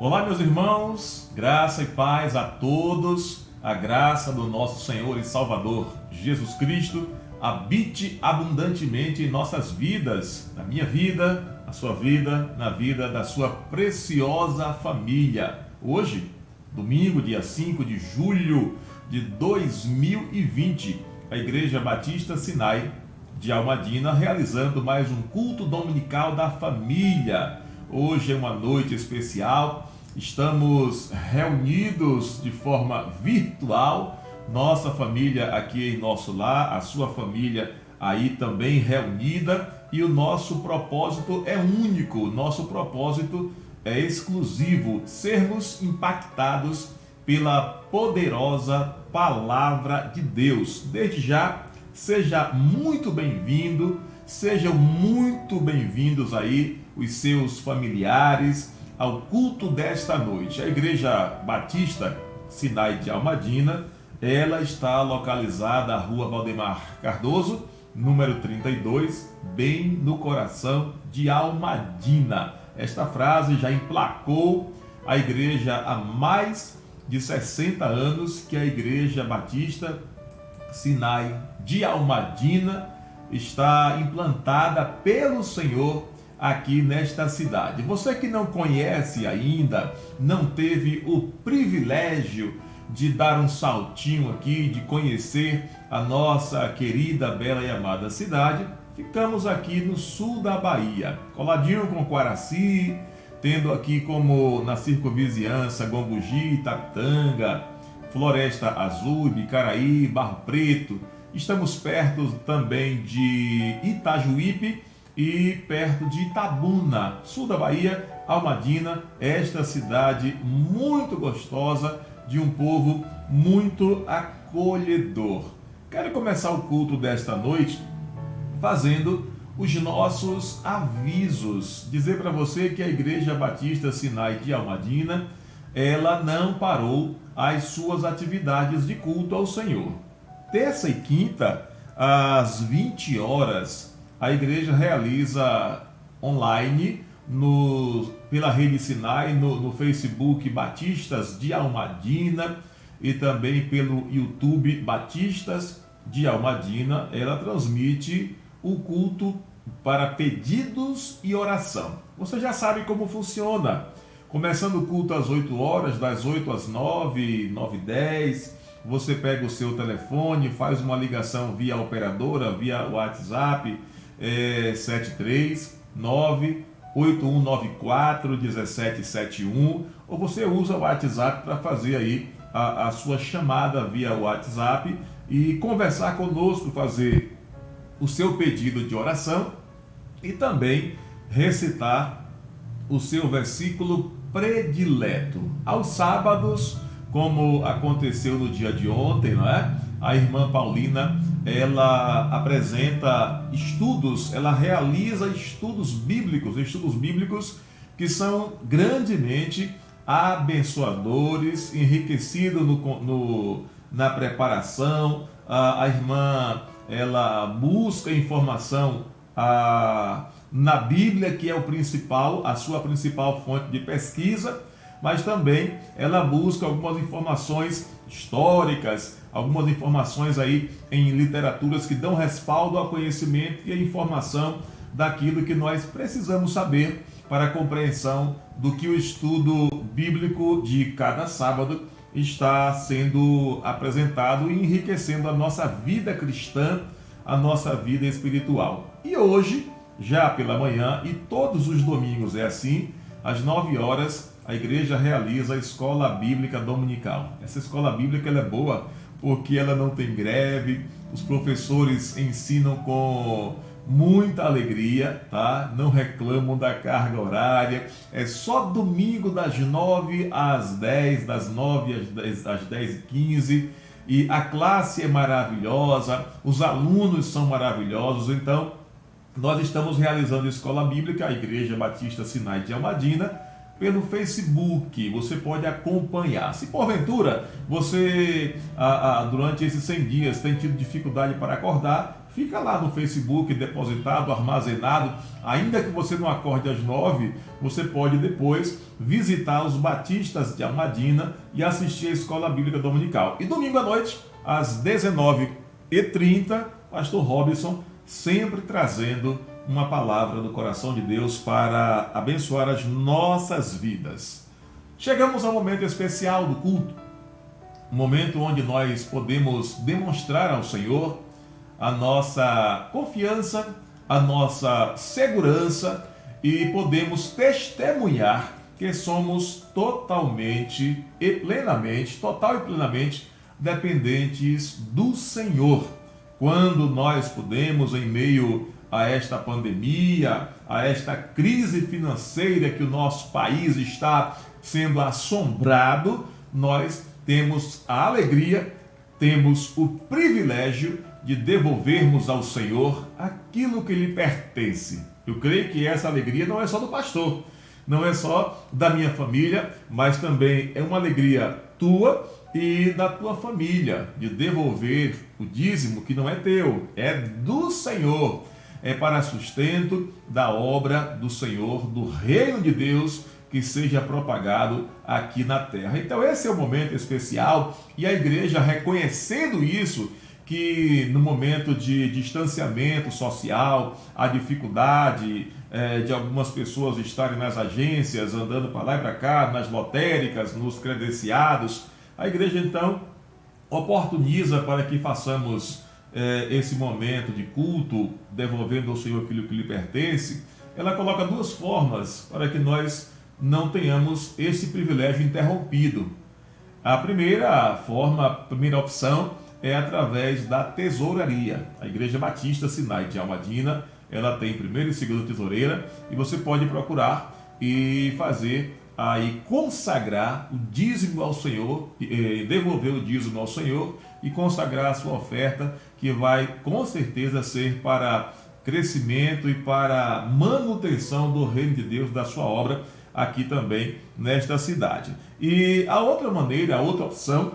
Olá, meus irmãos, graça e paz a todos, a graça do nosso Senhor e Salvador Jesus Cristo habite abundantemente em nossas vidas, na minha vida, na sua vida, na vida da sua preciosa família. Hoje, domingo, dia 5 de julho de 2020, a Igreja Batista Sinai de Almadina realizando mais um culto dominical da família. Hoje é uma noite especial, estamos reunidos de forma virtual, nossa família aqui em nosso lar, a sua família aí também reunida, e o nosso propósito é único, o nosso propósito é exclusivo, sermos impactados pela poderosa palavra de Deus. Desde já, seja muito bem-vindo, sejam muito bem-vindos aí os seus familiares ao culto desta noite. A Igreja Batista Sinai de Almadina, ela está localizada na Rua Valdemar Cardoso, número 32, bem no coração de Almadina. Esta frase já emplacou a igreja há mais de 60 anos, que a Igreja Batista Sinai de Almadina está implantada pelo Senhor aqui nesta cidade. Você que não conhece ainda, não teve o privilégio de dar um saltinho aqui, de conhecer a nossa querida, bela e amada cidade, ficamos aqui no sul da Bahia, coladinho com Quaraci, tendo aqui como na circunvizinhança Gombugi, Itapitanga, Floresta Azul, Ibicaraí, Barro Preto. Estamos perto também de Itajuípe e perto de Itabuna, sul da Bahia, Almadina, esta cidade muito gostosa, de um povo muito acolhedor. Quero começar o culto desta noite fazendo os nossos avisos. Dizer para você que a Igreja Batista Sinai de Almadina, ela não parou as suas atividades de culto ao Senhor. Terça e quinta, às 20 horas, a igreja realiza online pela Rede Sinai, no Facebook Batistas de Almadina e também pelo YouTube Batistas de Almadina. Ela transmite o culto para pedidos e oração. Você já sabe como funciona. Começando o culto às 8 horas, das 8 às 9, 9h10, você pega o seu telefone, faz uma ligação via operadora, via WhatsApp, 739-8194-1771, ou você usa o WhatsApp para fazer aí a sua chamada via WhatsApp e conversar conosco, fazer o seu pedido de oração e também recitar o seu versículo predileto. Aos sábados, como aconteceu no dia de ontem, não é? A irmã Paulina, ela apresenta estudos, ela realiza estudos bíblicos que são grandemente abençoadores, enriquecidos na preparação. A irmã, ela busca informação na Bíblia, que é a sua principal fonte de pesquisa, mas também ela busca algumas informações históricas, algumas informações aí em literaturas que dão respaldo ao conhecimento e a informação daquilo que nós precisamos saber para a compreensão do que o estudo bíblico de cada sábado está sendo apresentado e enriquecendo a nossa vida cristã, a nossa vida espiritual. E hoje, já pela manhã, e todos os domingos é assim, às 9 horas, a igreja realiza a escola bíblica dominical. Essa escola bíblica ela é boa porque ela não tem greve, os professores ensinam com muita alegria, tá? Não reclamam da carga horária. É só domingo das 9 às 10, das 9 às 10h15. E a classe é maravilhosa, os alunos são maravilhosos. Então, nós estamos realizando a escola bíblica, a Igreja Batista Sinai de Almadina, pelo Facebook. Você pode acompanhar. Se porventura você durante esses 100 dias tem tido dificuldade para acordar, fica lá no Facebook depositado, armazenado. Ainda que você não acorde às 9, você pode depois visitar os Batistas de Almadina e assistir a Escola Bíblica Dominical. E domingo à noite, às 19h30, Pastor Robson sempre trazendo uma palavra do coração de Deus para abençoar as nossas vidas. Chegamos ao momento especial do culto, um momento onde nós podemos demonstrar ao Senhor a nossa confiança, a nossa segurança e podemos testemunhar que somos totalmente e plenamente dependentes do Senhor. Quando nós podemos, em meio a esta pandemia, a esta crise financeira que o nosso país está sendo assombrado, nós temos a alegria, temos o privilégio de devolvermos ao Senhor aquilo que lhe pertence. Eu creio que essa alegria não é só do pastor, não é só da minha família, mas também é uma alegria tua e da tua família, de devolver o dízimo que não é teu, é do Senhor, é para sustento da obra do Senhor, do reino de Deus, que seja propagado aqui na terra. Então esse é o momento especial e a igreja reconhecendo isso, que no momento de distanciamento social, a dificuldade de algumas pessoas estarem nas agências, andando para lá e para cá, nas lotéricas, nos credenciados, a igreja então oportuniza para que façamos esse momento de culto, devolvendo ao Senhor aquilo que lhe pertence. Ela coloca duas formas para que nós não tenhamos esse privilégio interrompido. A primeira forma, a primeira opção é através da tesouraria. A Igreja Batista Sinai de Almadina, ela tem primeira e segunda tesoureira e você pode procurar e fazer aí consagrar o dízimo ao Senhor, devolver o dízimo ao Senhor e consagrar a sua oferta, que vai com certeza ser para crescimento e para manutenção do reino de Deus, da sua obra aqui também nesta cidade. E a outra maneira, a outra opção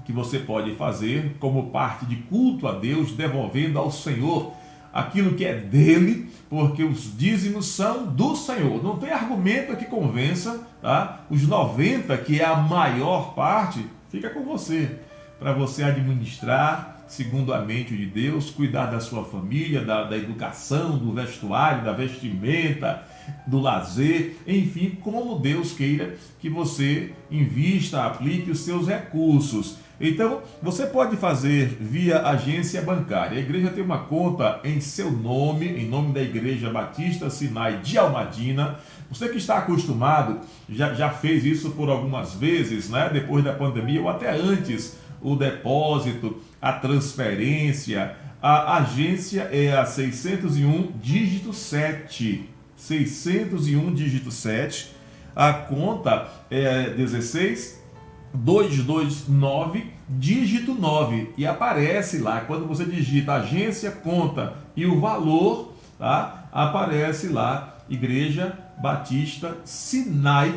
que você pode fazer como parte de culto a Deus, devolvendo ao Senhor aquilo que é dele, porque os dízimos são do Senhor. Não tem argumento que convença, tá? Os 90, que é a maior parte, fica com você, para você administrar segundo a mente de Deus, cuidar da sua família, da educação, do vestuário, da vestimenta, do lazer, enfim, como Deus queira que você invista, aplique os seus recursos. Então, você pode fazer via agência bancária. A igreja tem uma conta em seu nome, em nome da Igreja Batista Sinai de Almadina. Você que está acostumado, já fez isso por algumas vezes, né? Depois da pandemia ou até antes, o depósito, a transferência. A agência é a 601 dígito 7. 601 dígito 7. A conta é 16229 dígito 9 e aparece lá, quando você digita agência, conta e o valor, tá? Aparece lá Igreja Batista Sinai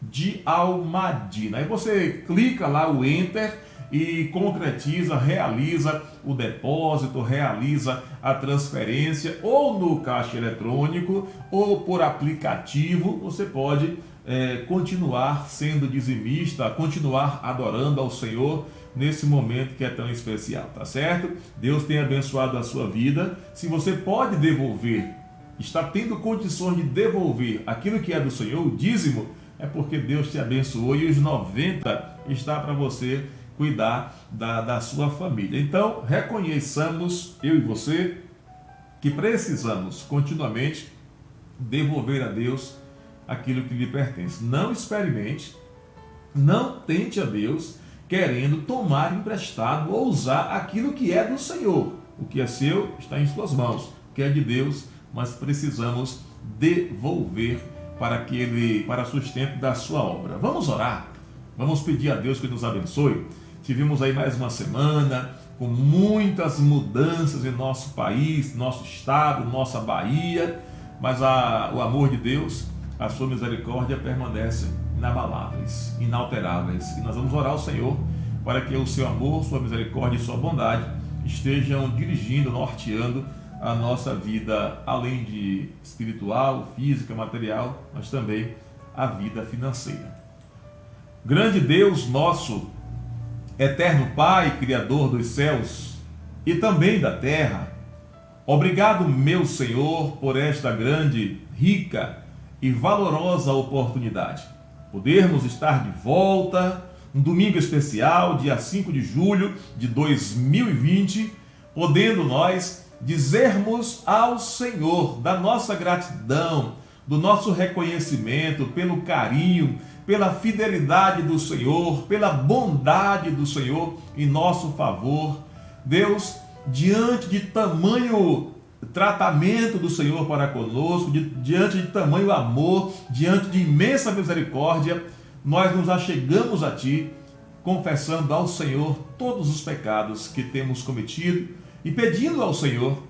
de Almadina. Aí você clica lá o Enter e concretiza, realiza o depósito, realiza a transferência ou no caixa eletrônico ou por aplicativo. Você pode continuar sendo dizimista, continuar adorando ao Senhor nesse momento que é tão especial, tá certo? Deus tem abençoado a sua vida. Se você pode devolver, está tendo condições de devolver aquilo que é do Senhor, o dízimo, é porque Deus te abençoou e os 90 está para você cuidar da sua família. Então, reconheçamos, eu e você, que precisamos continuamente devolver a Deus aquilo que lhe pertence. Não experimente, não tente a Deus querendo tomar emprestado ou usar aquilo que é do Senhor. O que é seu está em suas mãos, o que é de Deus, mas precisamos devolver para sustento da sua obra. Vamos orar, vamos pedir a Deus que nos abençoe. Tivemos aí mais uma semana com muitas mudanças em nosso país, nosso estado, nossa Bahia, mas o amor de Deus, a sua misericórdia permanecem inabaláveis, inalteráveis. E nós vamos orar ao Senhor para que o seu amor, sua misericórdia e sua bondade estejam dirigindo, norteando a nossa vida, além de espiritual, física, material, mas também a vida financeira. Grande Deus nosso, eterno Pai, Criador dos céus e também da terra, obrigado, meu Senhor, por esta grande, rica e valorosa oportunidade. Podermos estar de volta, um domingo especial, dia 5 de julho de 2020, podendo nós dizermos ao Senhor da nossa gratidão, do nosso reconhecimento pelo carinho, pela fidelidade do Senhor, pela bondade do Senhor em nosso favor. Deus, diante de tamanho tratamento do Senhor para conosco, diante de tamanho amor, diante de imensa misericórdia, nós nos achegamos a Ti, confessando ao Senhor todos os pecados que temos cometido e pedindo ao Senhor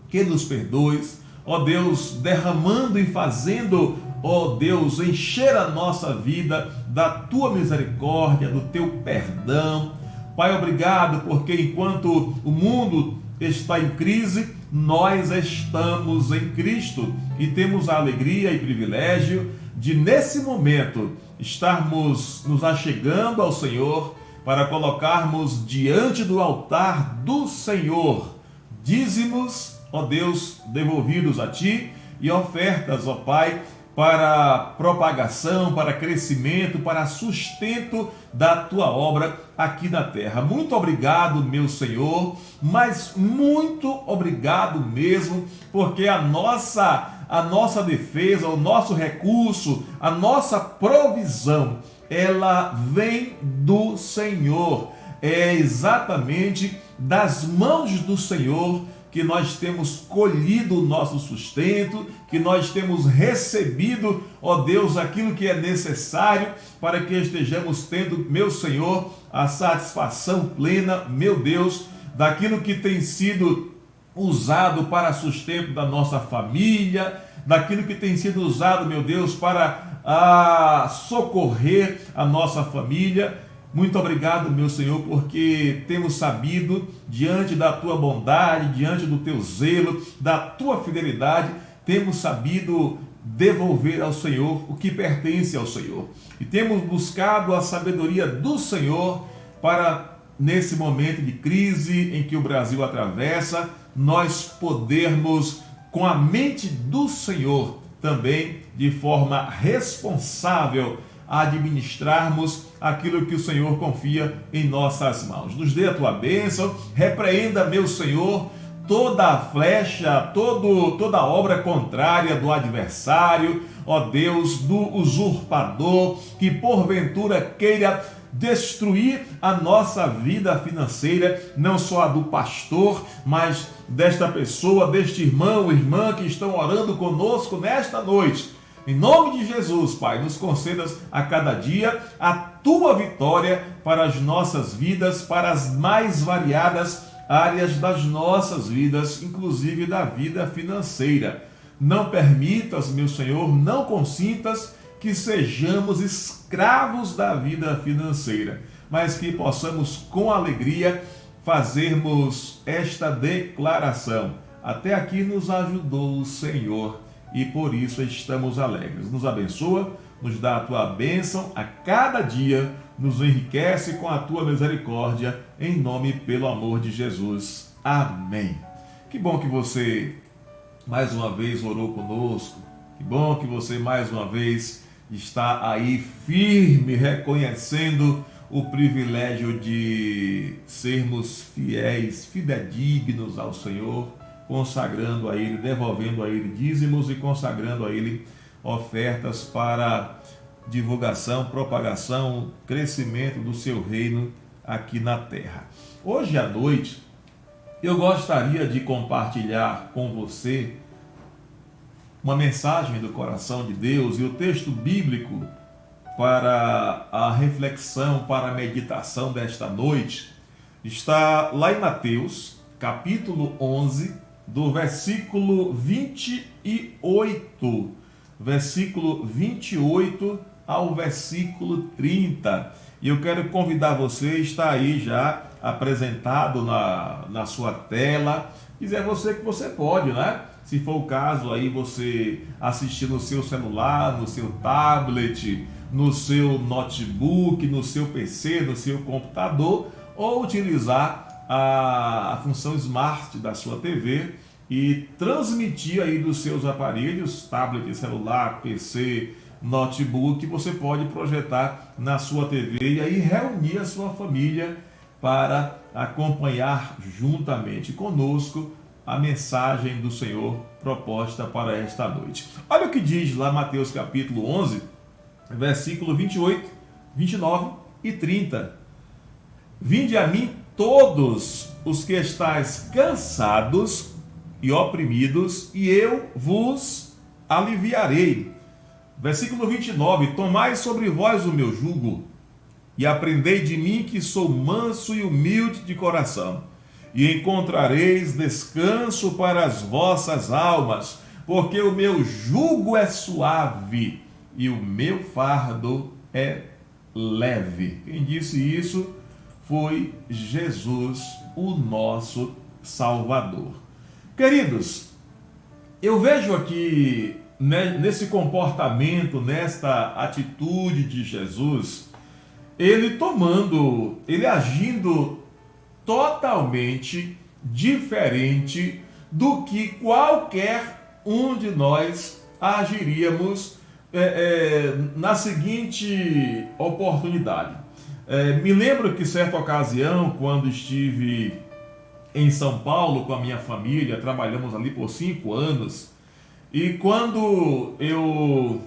que nos perdoe, ó Deus, derramando e fazendo, ó Deus, encher a nossa vida da Tua misericórdia, do Teu perdão. Pai, obrigado, porque enquanto o mundo está em crise, nós estamos em Cristo e temos a alegria e privilégio de, nesse momento, estarmos nos achegando ao Senhor para colocarmos diante do altar do Senhor dízimos, ó Deus, devolvidos a Ti, e ofertas, ó Pai, para propagação, para crescimento, para sustento da Tua obra aqui na terra. Muito obrigado, meu Senhor, mas muito obrigado mesmo, porque a nossa defesa, o nosso recurso, a nossa provisão, ela vem do Senhor. É exatamente das mãos do Senhor que nós temos colhido o nosso sustento, que nós temos recebido, ó Deus, aquilo que é necessário para que estejamos tendo, meu Senhor, a satisfação plena, meu Deus, daquilo que tem sido usado para sustento da nossa família, daquilo que tem sido usado, meu Deus, para socorrer a nossa família. Muito obrigado, meu Senhor, porque temos sabido, diante da Tua bondade, diante do Teu zelo, da Tua fidelidade, temos sabido devolver ao Senhor o que pertence ao Senhor. E temos buscado a sabedoria do Senhor para, nesse momento de crise em que o Brasil atravessa, nós podermos, com a mente do Senhor, também de forma responsável, administrarmos aquilo que o Senhor confia em nossas mãos. Nos dê a Tua bênção, repreenda, meu Senhor, toda a flecha, toda a obra contrária do adversário, ó Deus, do usurpador, que porventura queira destruir a nossa vida financeira, não só a do pastor, mas desta pessoa, deste irmão ou irmã que estão orando conosco nesta noite. Em nome de Jesus, Pai, nos concedas a cada dia a Tua vitória para as nossas vidas, para as mais variadas áreas das nossas vidas, inclusive da vida financeira. Não permitas, meu Senhor, não consintas que sejamos escravos da vida financeira, mas que possamos com alegria fazermos esta declaração. Até aqui nos ajudou o Senhor e por isso estamos alegres. Nos abençoa, nos dá a Tua bênção a cada dia, nos enriquece com a Tua misericórdia, em nome e pelo amor de Jesus. Amém. Que bom que você mais uma vez orou conosco, que bom que você mais uma vez está aí firme, reconhecendo o privilégio de sermos fiéis, fidedignos ao Senhor, consagrando a Ele, devolvendo a Ele dízimos e consagrando a Ele ofertas para divulgação, propagação, crescimento do Seu reino aqui na terra. Hoje à noite, eu gostaria de compartilhar com você uma mensagem do coração de Deus e o texto bíblico para a reflexão, para a meditação desta noite, está lá em Mateus, capítulo 11, do versículo 28, ao versículo 30. E eu quero convidar você, está aí já apresentado na sua tela, dizer a você que você pode, né? Se for o caso, aí você assistir no seu celular, no seu tablet, no seu notebook, no seu PC, no seu computador, ou utilizar a função Smart da sua TV e transmitir aí dos seus aparelhos, tablet, celular, PC, notebook, você pode projetar na sua TV e aí reunir a sua família para acompanhar juntamente conosco a mensagem do Senhor proposta para esta noite. Olha o que diz lá Mateus capítulo 11, versículo 28, 29 e 30. Vinde a mim todos os que estáis cansados e oprimidos, e eu vos aliviarei. Versículo 29. Tomai sobre vós o meu jugo, e aprendei de mim, que sou manso e humilde de coração, e encontrareis descanso para as vossas almas, porque o meu jugo é suave e o meu fardo é leve. Quem disse isso foi Jesus, o nosso Salvador. Queridos, eu vejo aqui, né, nesse comportamento, nesta atitude de Jesus, ele agindo totalmente diferente do que qualquer um de nós agiríamos na seguinte oportunidade. Me lembro que certa ocasião, quando estive em São Paulo com a minha família, trabalhamos ali por 5 anos, e quando eu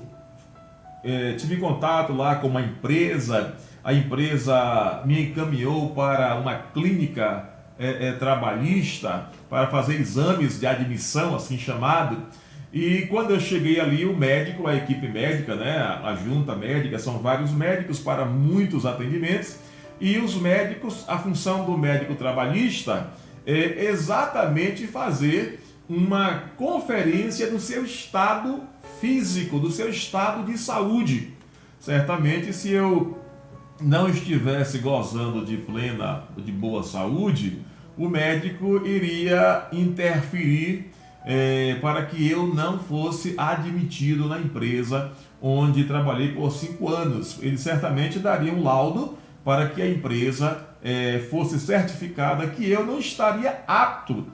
tive contato lá com uma empresa, a empresa me encaminhou para uma clínica trabalhista para fazer exames de admissão, assim chamado. E quando eu cheguei ali, o médico, a equipe médica, né, a junta médica, são vários médicos para muitos atendimentos, e os médicos, a função do médico trabalhista é exatamente fazer uma conferência do seu estado físico, do seu estado de saúde. Certamente, se eu não estivesse gozando de boa saúde, o médico iria interferir para que eu não fosse admitido na empresa onde trabalhei por 5 anos. Ele certamente daria um laudo para que a empresa fosse certificada que eu não estaria apto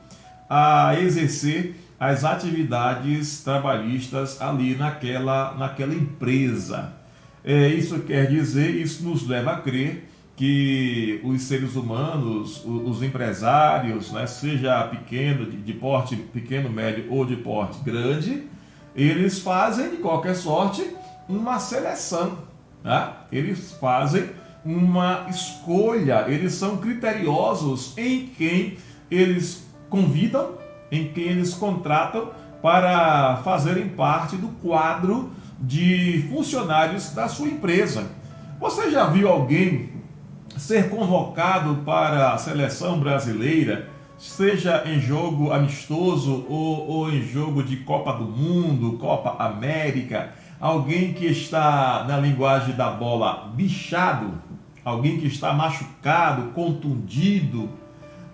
a exercer as atividades trabalhistas ali naquela empresa. Isso quer dizer, isso nos leva a crer que os seres humanos, os empresários, né, seja pequeno, de porte pequeno, médio ou de porte grande, eles fazem de qualquer sorte uma seleção, né? Eles fazem uma escolha, eles são criteriosos em quem eles convidam, em quem eles contratam para fazerem parte do quadro de funcionários da sua empresa. Você já viu alguém ser convocado para a seleção brasileira, seja em jogo amistoso ou em jogo de Copa do Mundo, Copa América, alguém que está, na linguagem da bola, bichado, alguém que está machucado, contundido?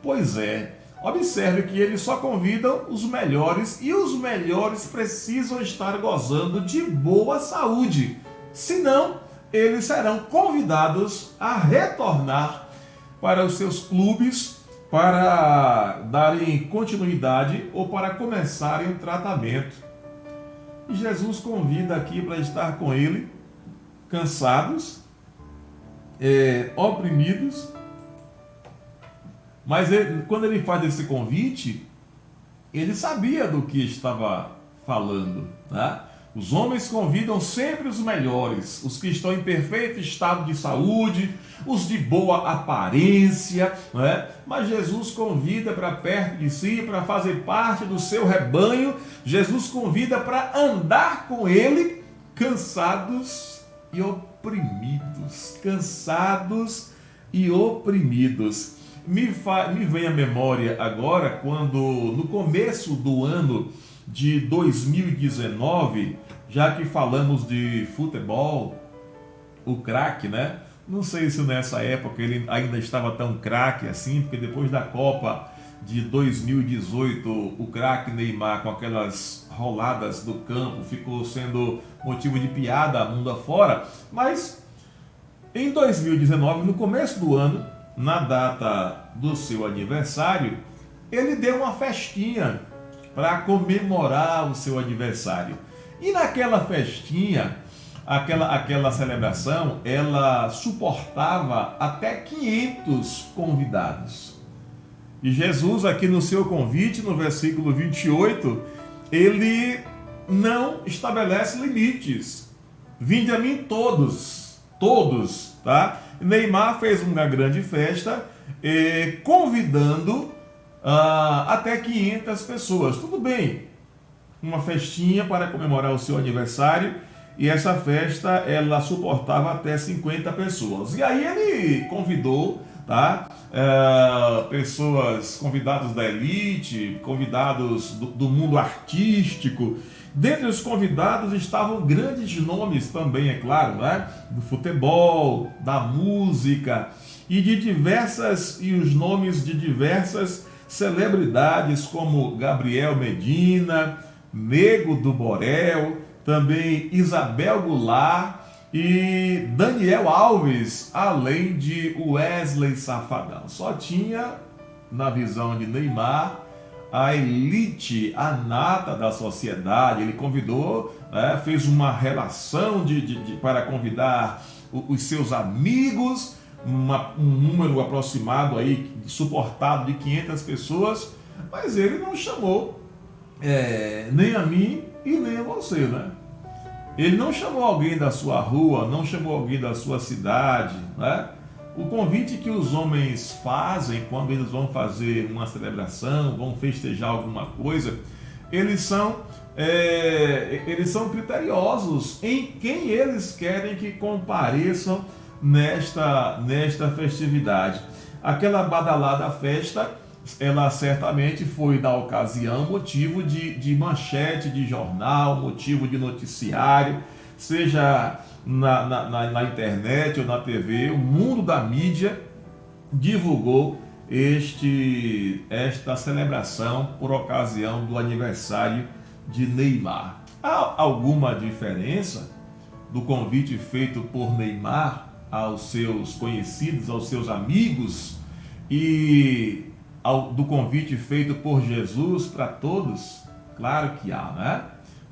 Pois é, observe que eles só convidam os melhores, e os melhores precisam estar gozando de boa saúde, senão eles serão convidados a retornar para os seus clubes para darem continuidade ou para começarem o tratamento. E Jesus convida aqui para estar com ele, cansados, oprimidos, mas quando ele faz esse convite, ele sabia do que estava falando, né? Os homens convidam sempre os melhores, os que estão em perfeito estado de saúde, os de boa aparência, né? Mas Jesus convida para perto de si, para fazer parte do seu rebanho. Jesus convida para andar com ele, cansados e oprimidos. Cansados e oprimidos. Me vem à memória agora quando, no começo do ano de 2019, já que falamos de futebol, o craque, né? Não sei se nessa época ele ainda estava tão craque assim, porque depois da Copa de 2018, o craque Neymar, com aquelas roladas do campo, ficou sendo motivo de piada mundo afora. Mas em 2019, no começo do ano, na data do seu aniversário, ele deu uma festinha para comemorar o seu aniversário. E naquela festinha, aquela celebração, ela suportava até 500 convidados. E Jesus, aqui no seu convite, no versículo 28, ele não estabelece limites. Vinde a mim todos, tá? Neymar fez uma grande festa, convidando até 500 pessoas. Tudo bem, uma festinha para comemorar o seu aniversário, e essa festa ela suportava até 50 pessoas. E aí ele convidou, tá? Pessoas, convidados da elite, convidados do mundo artístico. Dentre os convidados estavam grandes nomes também, é claro, né? Do futebol, da música e os nomes de diversas celebridades como Gabriel Medina, Nego do Borel, também Isabel Goulart e Daniel Alves, além de Wesley Safadão. Só tinha, na visão de Neymar, a elite, a nata da sociedade. Ele convidou, fez uma relação para convidar os seus amigos, um número aproximado aí, suportado de 500 pessoas, mas ele não chamou nem a mim e nem a você, né? Ele não chamou alguém da sua rua, não chamou alguém da sua cidade, né? O convite que os homens fazem quando eles vão fazer uma celebração, vão festejar alguma coisa, eles são criteriosos em quem eles querem que compareçam nesta festividade. Aquela badalada festa, ela certamente foi, na ocasião, motivo de manchete de jornal, motivo de noticiário, seja na internet ou na TV. O mundo da mídia divulgou esta celebração por ocasião do aniversário de Neymar. Há alguma diferença do convite feito por Neymar aos seus conhecidos, aos seus amigos, e do convite feito por Jesus para todos? Claro que há, né?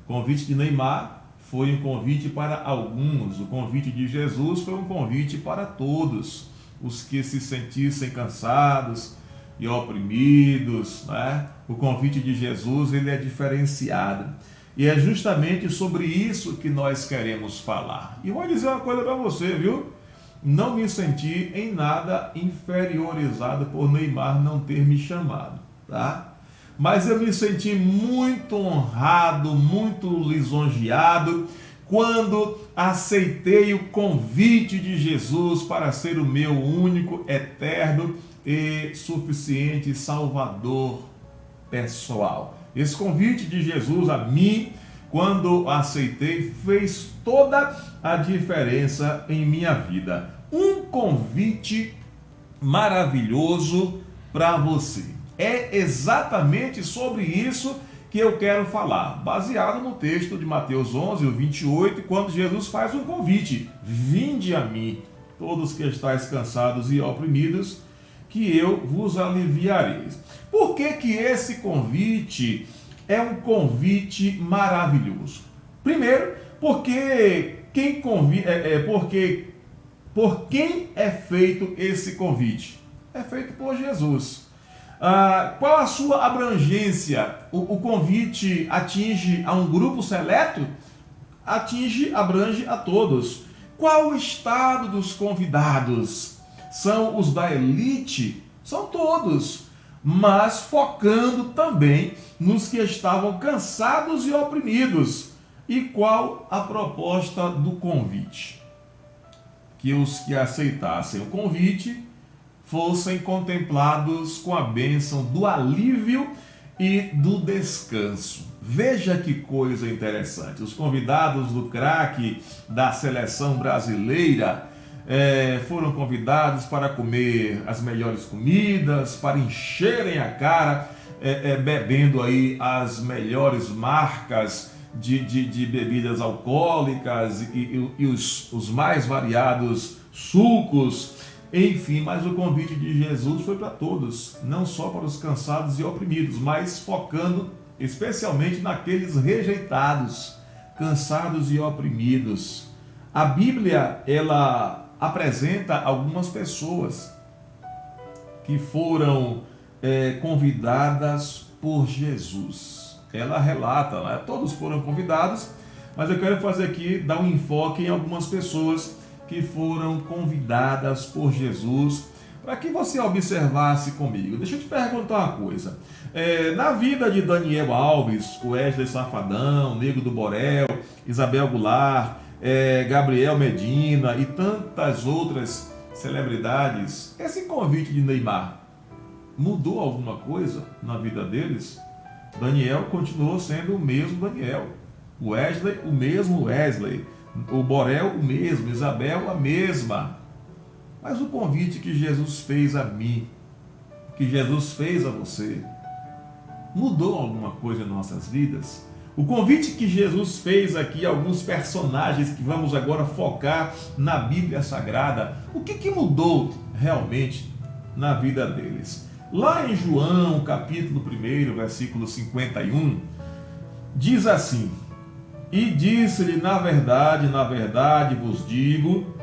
O convite de Neymar foi um convite para alguns, o convite de Jesus foi um convite para todos, os que se sentissem cansados e oprimidos, né? O convite de Jesus, ele é diferenciado. E é justamente sobre isso que nós queremos falar. E vou dizer uma coisa para você, viu? Não me senti em nada inferiorizado por Neymar não ter me chamado, tá? Mas eu me senti muito honrado, muito lisonjeado quando aceitei o convite de Jesus para ser o meu único, eterno e suficiente Salvador pessoal. Esse convite de Jesus a mim, quando aceitei, fez toda a diferença em minha vida. Um convite maravilhoso para você. É exatamente sobre isso que eu quero falar, baseado no texto de Mateus 11, o 28, quando Jesus faz um convite: vinde a mim, todos que estáis cansados e oprimidos, que eu vos aliviarei. Por que esse convite é um convite maravilhoso? Primeiro, porque por quem é feito esse convite? É feito por Jesus. Qual a sua abrangência? O convite atinge a um grupo seleto? Abrange a todos. Qual o estado dos convidados? São os da elite? São todos, mas focando também nos que estavam cansados e oprimidos. E qual a proposta do convite? Que os que aceitassem o convite fossem contemplados com a bênção do alívio e do descanso. Veja que coisa interessante. Os convidados do craque da seleção brasileira foram convidados para comer as melhores comidas, para encherem a cara, bebendo aí as melhores marcas de bebidas alcoólicas e os mais variados sucos. Enfim, mas o convite de Jesus foi para todos, não só para os cansados e oprimidos, mas focando especialmente naqueles rejeitados, cansados e oprimidos. A Bíblia, ela apresenta algumas pessoas que foram convidadas por Jesus. Ela relata, né? Todos foram convidados, mas eu quero fazer aqui, dar um enfoque em algumas pessoas que foram convidadas por Jesus, para que você observasse comigo. Deixa eu te perguntar uma coisa. Na vida de Daniel Alves, Wesley Safadão, Nego do Borel, Isabel Goulart, Gabriel Medina e tantas outras celebridades, esse convite de Neymar mudou alguma coisa na vida deles? Daniel continuou sendo o mesmo Daniel, Wesley o mesmo Wesley, o Borel o mesmo, Isabel a mesma. Mas o convite que Jesus fez a mim, que Jesus fez a você, mudou alguma coisa em nossas vidas? O convite que Jesus fez aqui a alguns personagens que vamos agora focar na Bíblia Sagrada, o que mudou realmente na vida deles? Lá em João, capítulo 1, versículo 51, diz assim: E disse-lhe, na verdade vos digo,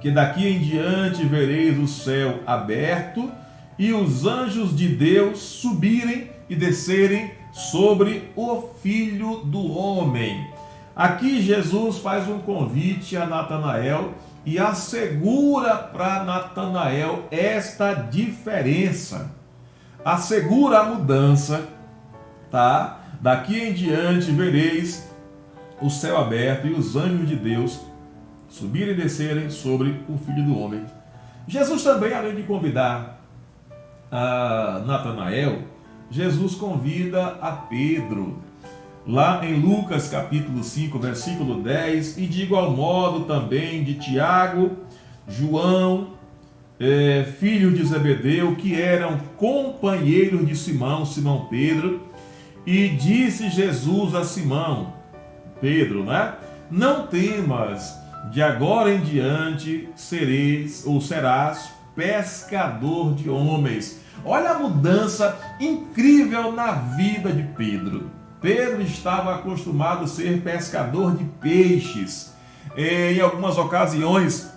que daqui em diante vereis o céu aberto e os anjos de Deus subirem e descerem sobre o Filho do Homem. Aqui Jesus faz um convite a Natanael e assegura para Natanael esta diferença. Assegura a mudança, tá? Daqui em diante vereis o céu aberto e os anjos de Deus subirem e descerem sobre o Filho do Homem. Jesus também, além de convidar a Natanael, Jesus convida a Pedro. Lá em Lucas capítulo 5, versículo 10, e de igual modo também de Tiago, João, filhos de Zebedeu, que eram companheiros de Simão Pedro, e disse Jesus a Simão Pedro, né? Não temas, de agora em diante serás pescador de homens. Olha a mudança incrível na vida de Pedro. Pedro estava acostumado a ser pescador de peixes. Em algumas ocasiões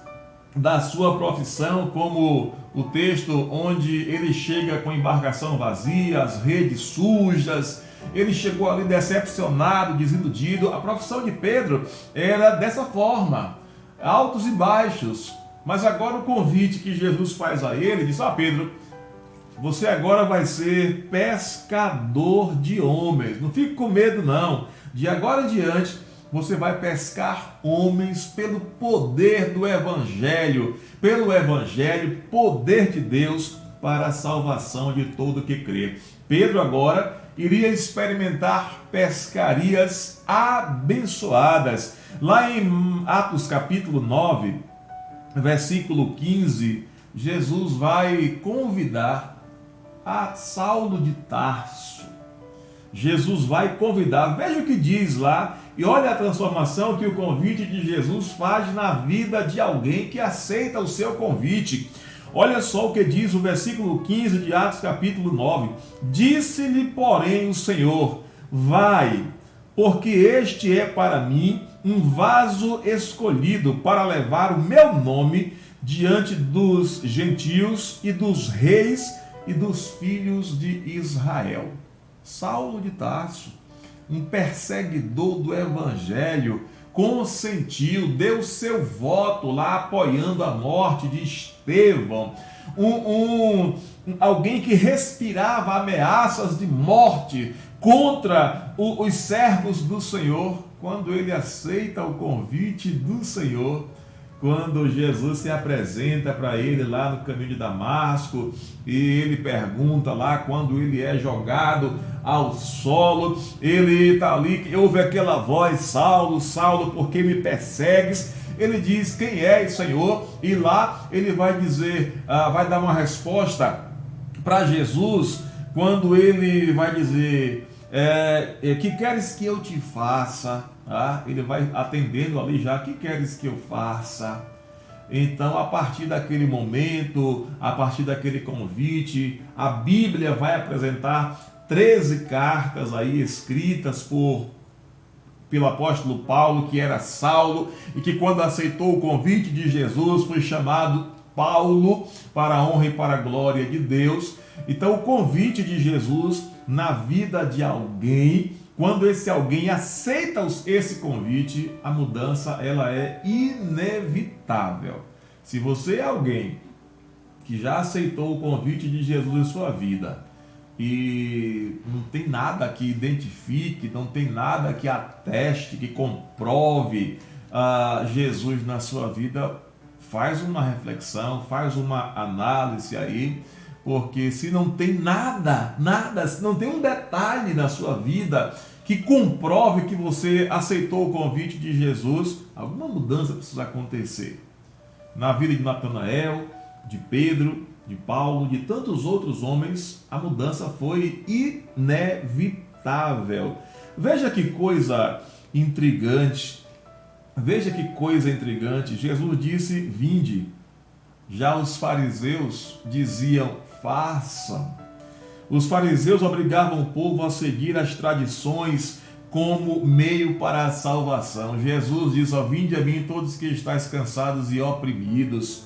da sua profissão, como o texto onde ele chega com a embarcação vazia, as redes sujas, ele chegou ali decepcionado, desiludido. A profissão de Pedro era dessa forma, altos e baixos. Mas agora o convite que Jesus faz a ele, diz: Pedro, você agora vai ser pescador de homens. Não fique com medo não. De agora em diante, você vai pescar homens pelo poder do Evangelho. Pelo Evangelho, poder de Deus para a salvação de todo que crê. Pedro agora iria experimentar pescarias abençoadas. Lá em Atos capítulo 9, versículo 15, Jesus vai convidar a Saulo de Tarso. Jesus vai convidar, veja o que diz lá, e olha a transformação que o convite de Jesus faz na vida de alguém que aceita o seu convite. Olha só o que diz o versículo 15 de Atos capítulo 9. Disse-lhe, porém, o Senhor: vai, porque este é para mim um vaso escolhido para levar o meu nome diante dos gentios e dos reis e dos filhos de Israel. Saulo de Tarso, um perseguidor do Evangelho, consentiu, deu seu voto lá apoiando a morte de Estevão, alguém que respirava ameaças de morte contra os servos do Senhor. Quando ele aceita o convite do Senhor, quando Jesus se apresenta para ele lá no caminho de Damasco, e ele pergunta lá, quando ele é jogado ao solo, ele está ali, ouve aquela voz: Saulo, Saulo, por que me persegues? Ele diz: quem és, Senhor? E lá ele vai dizer, vai dar uma resposta para Jesus, quando ele vai dizer: que queres que eu te faça? Ele vai atendendo ali já: que queres que eu faça? Então, a partir daquele momento, a partir daquele convite, a Bíblia vai apresentar 13 cartas aí escritas pelo apóstolo Paulo, que era Saulo, e que quando aceitou o convite de Jesus foi chamado Paulo, para a honra e para a glória de Deus. Então, o convite de Jesus na vida de alguém, quando esse alguém aceita esse convite, a mudança ela é inevitável. Se você é alguém que já aceitou o convite de Jesus em sua vida e não tem nada que identifique, não tem nada que ateste, que comprove Jesus na sua vida, faz uma reflexão, faz uma análise aí, porque se não tem nada, se não tem um detalhe na sua vida que comprove que você aceitou o convite de Jesus, alguma mudança precisa acontecer. Na vida de Natanael, de Pedro, de Paulo, de tantos outros homens, a mudança foi inevitável. Veja que coisa intrigante. Jesus disse: vinde. Já os fariseus diziam: façam. Os fariseus obrigavam o povo a seguir as tradições como meio para a salvação. Jesus diz: vinde a mim todos que estáis cansados e oprimidos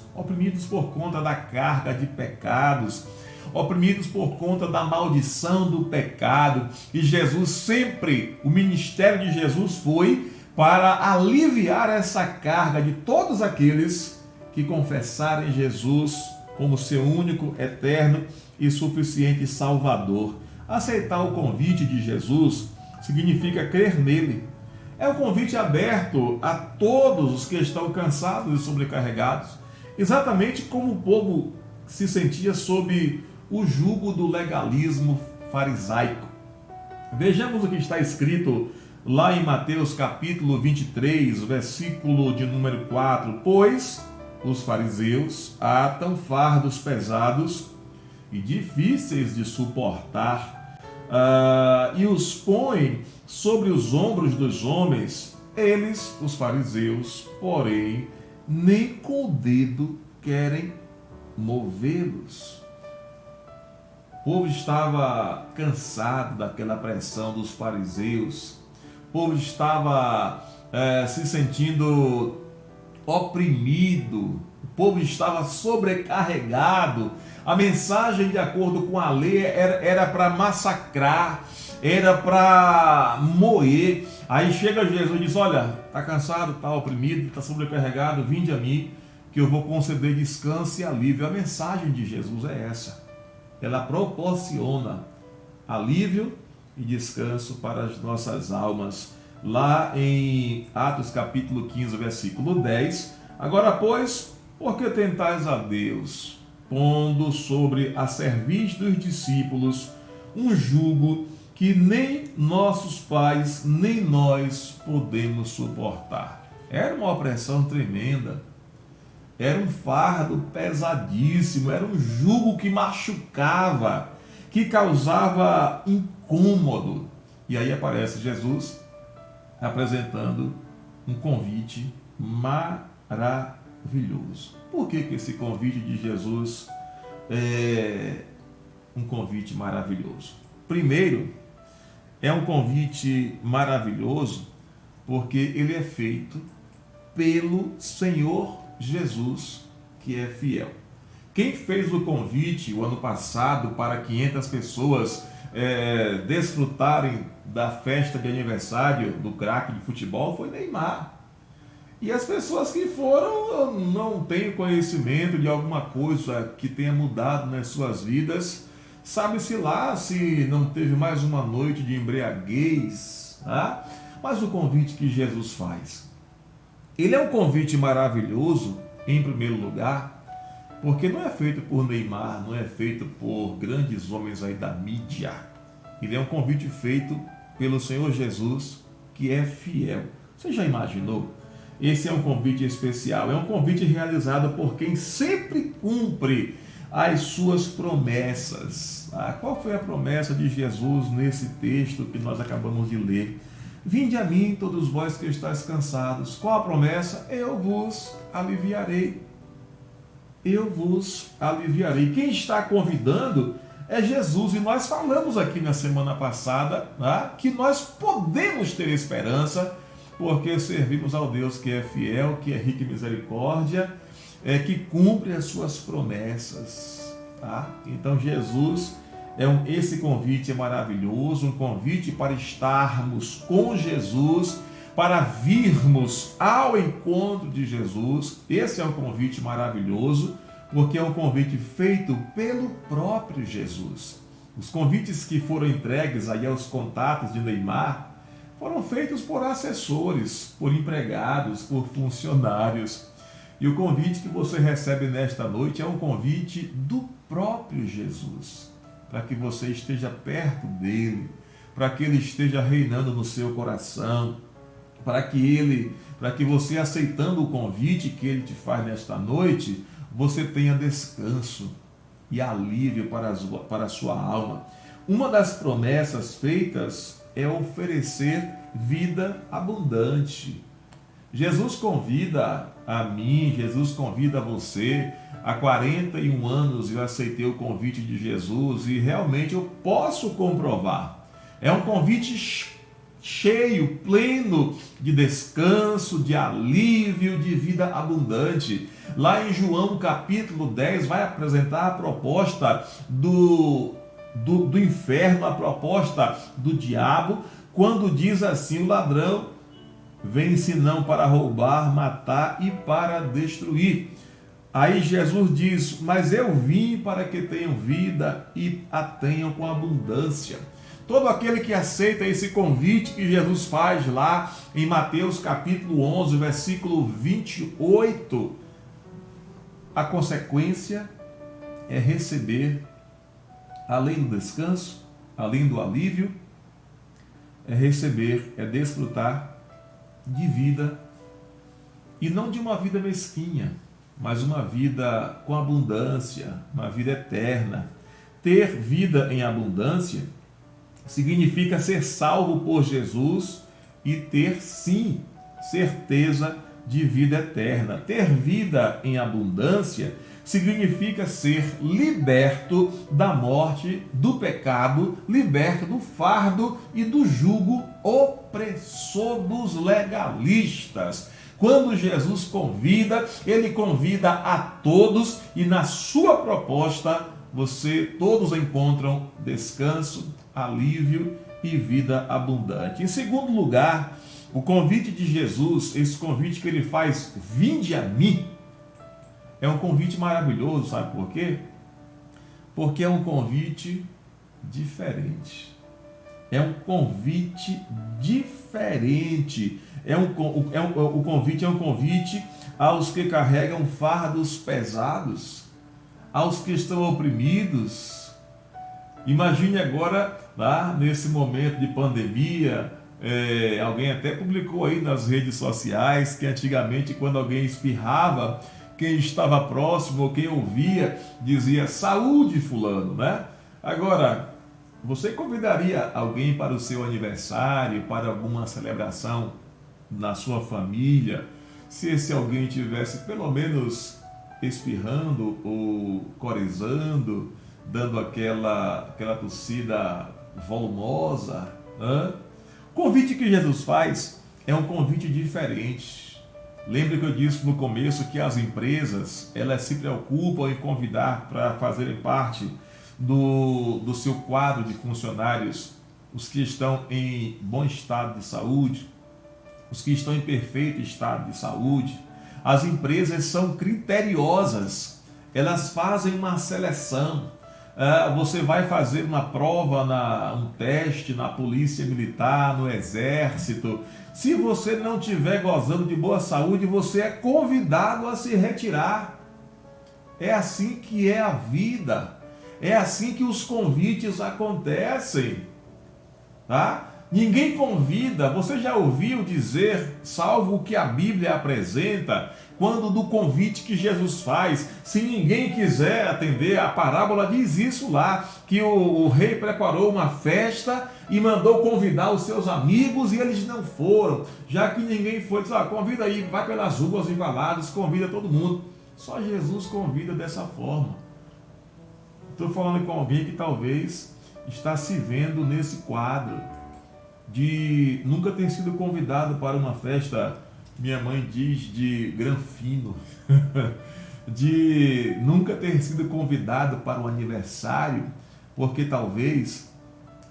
por conta da carga de pecados, oprimidos por conta da maldição do pecado. E Jesus sempre, o ministério de Jesus foi para aliviar essa carga de todos aqueles que confessarem Jesus como seu único, eterno e suficiente Salvador. Aceitar o convite de Jesus significa crer nele. É um convite aberto a todos os que estão cansados e sobrecarregados, exatamente como o povo se sentia sob o jugo do legalismo farisaico. Vejamos o que está escrito lá em Mateus capítulo 23, versículo de número 4. Pois os fariseus atam fardos pesados e difíceis de suportar, e os põem sobre os ombros dos homens. Eles, os fariseus, porém, nem com o dedo querem movê-los. O povo estava cansado daquela pressão dos fariseus. O povo estava se sentindo oprimido. O povo estava sobrecarregado. A mensagem, de acordo com a lei, era para massacrar, era para moer. Aí chega Jesus e diz: olha, está cansado, está oprimido, está sobrecarregado, vinde a mim, que eu vou conceder descanso e alívio. A mensagem de Jesus é essa. Ela proporciona alívio e descanso para as nossas almas. Lá em Atos capítulo 15, versículo 10. Agora, pois, por que tentais a Deus, pondo sobre a cerviz dos discípulos um jugo que nem nossos pais, nem nós podemos suportar? Era uma opressão tremenda, era um fardo pesadíssimo, era um jugo que machucava, que causava incômodo. E aí aparece Jesus apresentando um convite maravilhoso. Por que esse convite de Jesus é um convite maravilhoso? Primeiro, é um convite maravilhoso porque ele é feito pelo Senhor Jesus, que é fiel. Quem fez o convite o ano passado para 500 pessoas desfrutarem da festa de aniversário do craque de futebol foi Neymar. E as pessoas que foram não têm conhecimento de alguma coisa que tenha mudado nas suas vidas. Sabe-se lá se não teve mais uma noite de embriaguez. Mas o convite que Jesus faz Ele é um convite maravilhoso, em primeiro lugar, porque não é feito por Neymar, não é feito por grandes homens aí da mídia. Ele é um convite feito pelo Senhor Jesus, que é fiel. Você já imaginou? Esse é um convite especial, é um convite realizado por quem sempre cumpre as suas promessas. Qual foi a promessa de Jesus nesse texto que nós acabamos de ler? Vinde a mim, todos vós que estáis cansados. Qual a promessa? Eu vos aliviarei. Eu vos aliviarei. Quem está convidando é Jesus. E nós falamos aqui na semana passada, que nós podemos ter esperança, porque servimos ao Deus que é fiel, que é rico em misericórdia, que cumpre as suas promessas. Então Jesus, esse convite é maravilhoso, um convite para estarmos com Jesus, para virmos ao encontro de Jesus. Esse é um convite maravilhoso, porque é um convite feito pelo próprio Jesus. Os convites que foram entregues aí aos contatos de Neymar foram feitos por assessores, por empregados, por funcionários. E o convite que você recebe nesta noite é um convite do próprio Jesus, para que você esteja perto dele, para que ele esteja reinando no seu coração, para que você, aceitando o convite que ele te faz nesta noite, você tenha descanso e alívio para a sua alma. Uma das promessas feitas é oferecer vida abundante. Jesus convida a mim, Jesus convida a você. Há 41 anos eu aceitei o convite de Jesus e realmente eu posso comprovar. É um convite cheio, pleno de descanso, de alívio, de vida abundante. Lá em João capítulo 10 vai apresentar a proposta do inferno, a proposta do diabo, quando diz assim: o ladrão vem senão para roubar, matar e para destruir. Aí Jesus diz: mas eu vim para que tenham vida e a tenham com abundância. Todo aquele que aceita esse convite que Jesus faz lá em Mateus capítulo 11, versículo 28, a consequência é receber, além do descanso, além do alívio, é receber, é desfrutar de vida, e não de uma vida mesquinha, mas uma vida com abundância, uma vida eterna. Ter vida em abundância significa ser salvo por Jesus e ter, sim, certeza de vida eterna. Ter vida em abundância significa ser liberto da morte, do pecado, liberto do fardo e do jugo opressor dos legalistas. Quando Jesus convida, ele convida a todos, e na sua proposta todos encontram descanso, alívio e vida abundante. Em segundo lugar, o convite de Jesus, esse convite que ele faz, vinde a mim, é um convite maravilhoso, sabe por quê? Porque é um convite diferente. É um convite diferente. O convite é um convite aos que carregam fardos pesados, aos que estão oprimidos. Imagine agora, lá nesse momento de pandemia, alguém até publicou aí nas redes sociais que antigamente, quando alguém espirrava, quem estava próximo ou quem ouvia dizia: saúde, fulano, né? Agora, você convidaria alguém para o seu aniversário, para alguma celebração na sua família, se esse alguém tivesse pelo menos espirrando ou corizando, dando aquela tossida volumosa, né? O convite que Jesus faz é um convite diferente. Lembre que eu disse no começo que as empresas, elas se preocupam em convidar para fazerem parte do seu quadro de funcionários os que estão em bom estado de saúde, os que estão em perfeito estado de saúde. As empresas são criteriosas, elas fazem uma seleção. você vai fazer uma prova, um teste na polícia militar, no exército. Se você não estiver gozando de boa saúde, você é convidado a se retirar. É assim que é a vida. É assim que os convites acontecem. Tá? Ninguém convida. Você já ouviu dizer, salvo o que a Bíblia apresenta, quando do convite que Jesus faz, se ninguém quiser atender, a parábola diz isso lá, que o rei preparou uma festa e mandou convidar os seus amigos e eles não foram. Já que ninguém foi, diz, convida aí, vai pelas ruas e valadas, convida todo mundo. Só Jesus convida dessa forma. Estou falando com alguém que talvez está se vendo nesse quadro de nunca ter sido convidado para uma festa, minha mãe diz, de granfino, de nunca ter sido convidado para um aniversário, porque talvez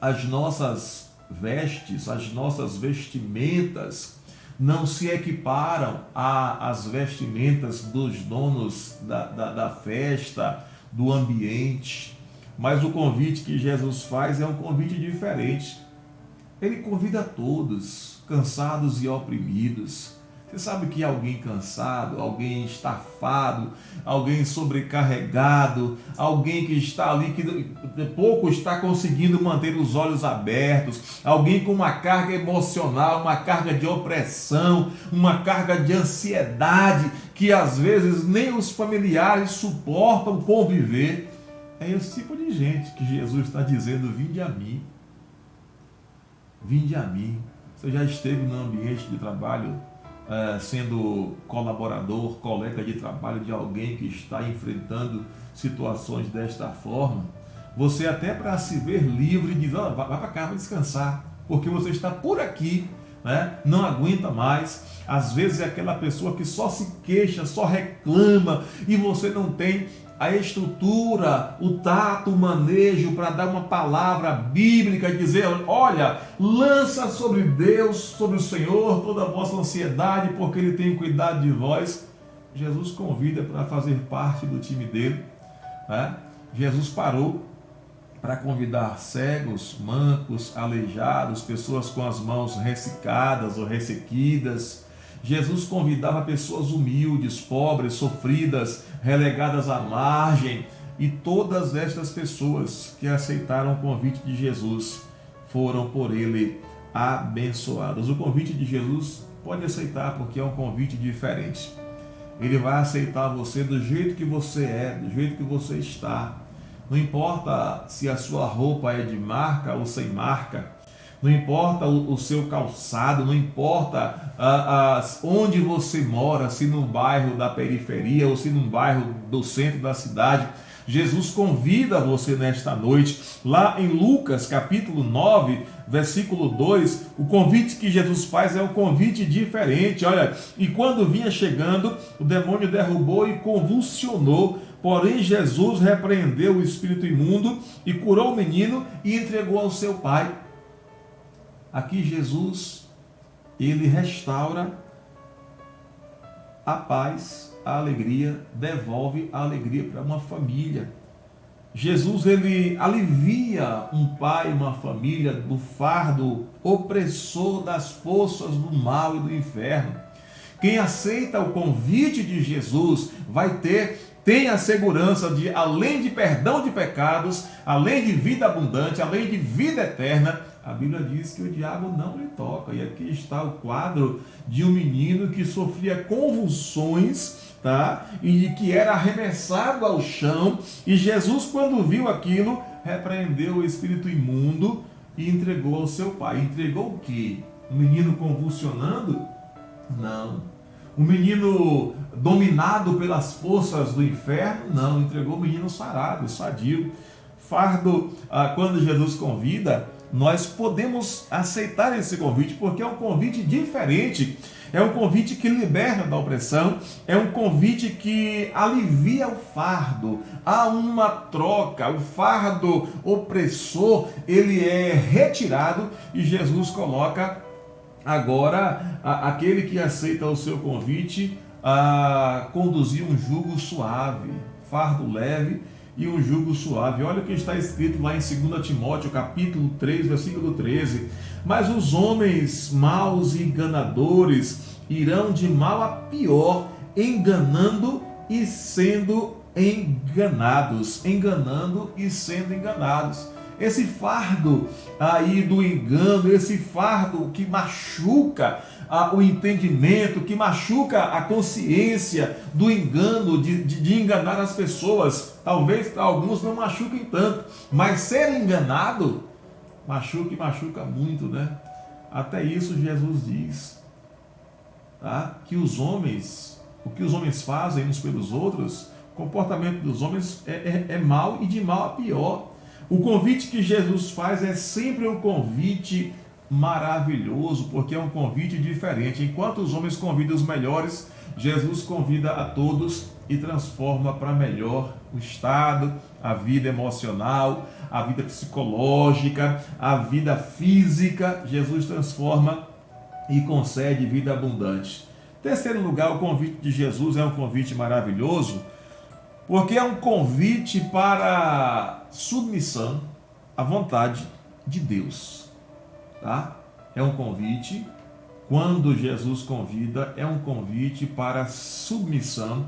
as nossas vestes, as nossas vestimentas não se equiparam às vestimentas dos donos da festa, do ambiente. Mas o convite que Jesus faz é um convite diferente. Ele convida a todos, cansados e oprimidos. Você sabe que alguém cansado, alguém estafado, alguém sobrecarregado, alguém que está ali, que pouco está conseguindo manter os olhos abertos, alguém com uma carga emocional, uma carga de opressão, uma carga de ansiedade, que às vezes nem os familiares suportam conviver. É esse tipo de gente que Jesus está dizendo, vinde a mim. Vinde a mim. Você já esteve no ambiente de trabalho sendo colaborador, colega de trabalho de alguém que está enfrentando situações desta forma? Você até para se ver livre diz, vai para cá para descansar, porque você está por aqui, né? Não aguenta mais. Às vezes é aquela pessoa que só se queixa, só reclama, e você não tem a estrutura, o tato, o manejo para dar uma palavra bíblica, dizer, olha, lança sobre Deus, sobre o Senhor, toda a vossa ansiedade, porque Ele tem cuidado de vós. Jesus convida para fazer parte do time dele, né? Jesus parou para convidar cegos, mancos, aleijados, pessoas com as mãos ressecadas ou ressequidas. Jesus convidava pessoas humildes, pobres, sofridas, relegadas à margem, e todas estas pessoas que aceitaram o convite de Jesus foram por ele abençoadas. O convite de Jesus pode aceitar, porque é um convite diferente. Ele vai aceitar você do jeito que você é, do jeito que você está. Não importa se a sua roupa é de marca ou sem marca, não importa o seu calçado, não importa onde você mora, se no bairro da periferia ou se no bairro do centro da cidade. Jesus convida você nesta noite. Lá em Lucas capítulo 9, versículo 2, o convite que Jesus faz é um convite diferente. Olha, e quando vinha chegando, o demônio derrubou e convulsionou. Porém Jesus repreendeu o espírito imundo e curou o menino e entregou ao seu pai. Aqui Jesus, ele restaura a paz, a alegria, devolve a alegria para uma família. Jesus, ele alivia um pai, uma família do fardo opressor das forças do mal e do inferno. Quem aceita o convite de Jesus tem a segurança de, além de perdão de pecados, além de vida abundante, além de vida eterna. A Bíblia diz que o diabo não lhe toca. E aqui está o quadro de um menino que sofria convulsões, tá? E que era arremessado ao chão. E Jesus, quando viu aquilo, repreendeu o espírito imundo e entregou ao seu pai. Entregou o quê? Um menino convulsionando? Não. Um menino dominado pelas forças do inferno? Não. Entregou o menino sarado, sadio. Fardo, quando Jesus convida, nós podemos aceitar esse convite, porque é um convite diferente, é um convite que liberta da opressão, é um convite que alivia o fardo. Há uma troca, o fardo opressor, ele é retirado e Jesus coloca agora aquele que aceita o seu convite a conduzir um jugo suave, fardo leve, e um jugo suave. Olha o que está escrito lá em 2 Timóteo, capítulo 3, versículo 13. Mas os homens maus e enganadores irão de mal a pior, enganando e sendo enganados. Enganando e sendo enganados. Esse fardo aí do engano, esse fardo que machuca o entendimento, que machuca a consciência do engano, de enganar as pessoas. Talvez para alguns não machuquem tanto, mas ser enganado machuca e machuca muito, né? Até isso Jesus diz, tá? Que o que os homens fazem uns pelos outros, o comportamento dos homens é mau e de mal a pior. O convite que Jesus faz é sempre um convite maravilhoso, porque é um convite diferente. Enquanto os homens convidam os melhores, Jesus convida a todos e transforma para melhor o estado, a vida emocional, a vida psicológica, a vida física. Jesus transforma e concede vida abundante. Terceiro lugar, o convite de Jesus é um convite maravilhoso, porque é um convite para submissão à vontade de Deus, tá? É um convite, quando Jesus convida, é um convite para submissão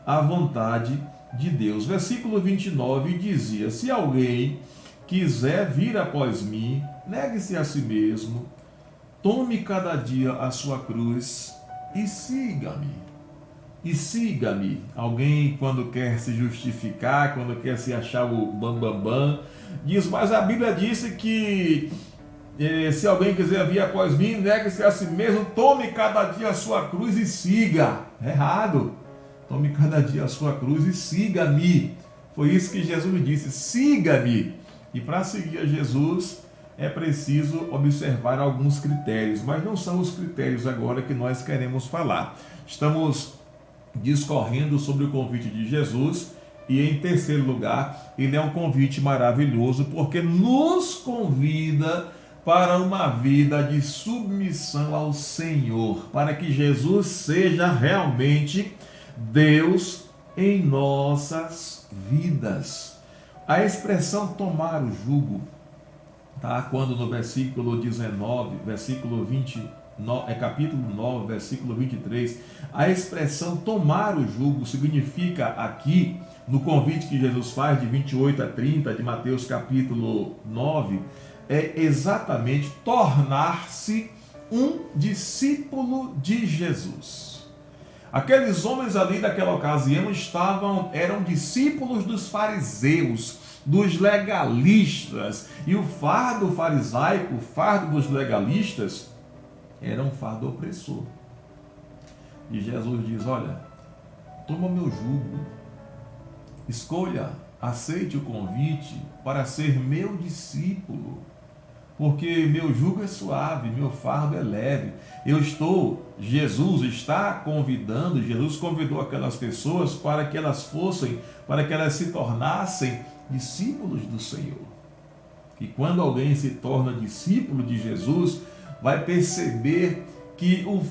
à vontade de Deus. Versículo 29 dizia: se alguém quiser vir após mim, negue-se a si mesmo, tome cada dia a sua cruz e siga-me. E siga-me. Alguém, quando quer se justificar, quando quer se achar o bambambam, diz, mas a Bíblia disse que se alguém quiser vir após mim, negue-se a si mesmo, tome cada dia a sua cruz e siga. Errado. Tome cada dia a sua cruz e siga-me. Foi isso que Jesus disse, siga-me. E para seguir a Jesus é preciso observar alguns critérios, mas não são os critérios agora que nós queremos falar. Estamos discorrendo sobre o convite de Jesus e, em terceiro lugar, ele é um convite maravilhoso porque nos convida para uma vida de submissão ao Senhor, para que Jesus seja realmente Deus em nossas vidas. A expressão tomar o jugo, tá? Quando no versículo 19, versículo 20, capítulo 9, versículo 23, a expressão tomar o jugo significa aqui, no convite que Jesus faz de 28 a 30 de Mateus capítulo 9, é exatamente tornar-se um discípulo de Jesus. Aqueles homens ali daquela ocasião eram discípulos dos fariseus, dos legalistas, e o fardo farisaico, o fardo dos legalistas, era um fardo opressor. E Jesus diz, olha, toma meu jugo, escolha, aceite o convite para ser meu discípulo, porque meu jugo é suave, meu fardo é leve. Jesus convidou aquelas pessoas para que elas se tornassem discípulos do Senhor. E quando alguém se torna discípulo de Jesus, vai perceber que o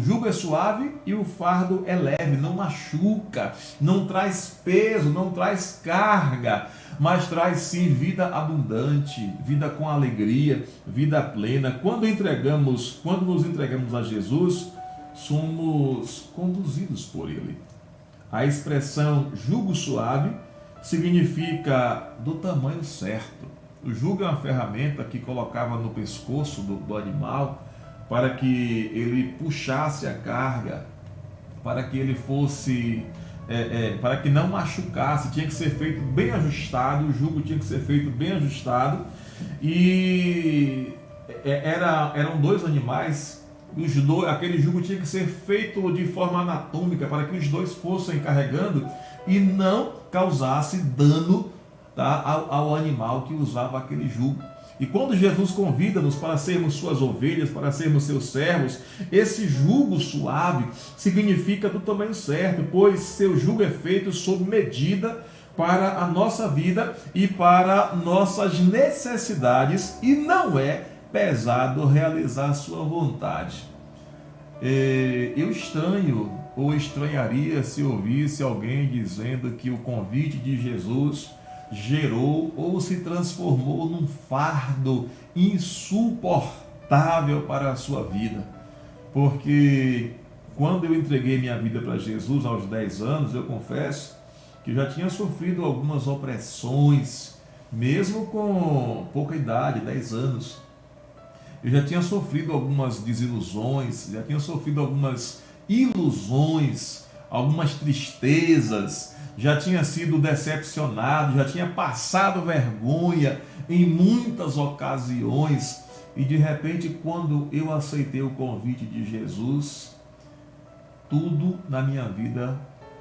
jugo é suave e o fardo é leve, não machuca, não traz peso, não traz carga, mas traz sim vida abundante, vida com alegria, vida plena. Quando nos entregamos a Jesus, somos conduzidos por Ele. A expressão jugo suave significa do tamanho certo. O jugo é uma ferramenta que colocava no pescoço do animal para que ele puxasse a carga, para que ele fosse, para que não machucasse. Tinha que ser feito bem ajustado, o jugo tinha que ser feito bem ajustado, e eram dois animais, aquele jugo tinha que ser feito de forma anatômica, para que os dois fossem carregando e não causasse dano, tá, ao animal que usava aquele jugo. E quando Jesus convida-nos para sermos suas ovelhas, para sermos seus servos, esse jugo suave significa do tamanho certo, pois seu jugo é feito sob medida para a nossa vida e para nossas necessidades, e não é pesado realizar sua vontade. Eu estranho ou estranharia se ouvisse alguém dizendo que o convite de Jesus gerou ou se transformou num fardo insuportável para a sua vida. Porque quando eu entreguei minha vida para Jesus aos 10 anos, eu confesso que eu já tinha sofrido algumas opressões, mesmo com pouca idade, 10 anos. Eu já tinha sofrido algumas desilusões, já tinha sofrido algumas ilusões, algumas tristezas, já tinha sido decepcionado, já tinha passado vergonha em muitas ocasiões. E de repente, quando eu aceitei o convite de Jesus, tudo na minha vida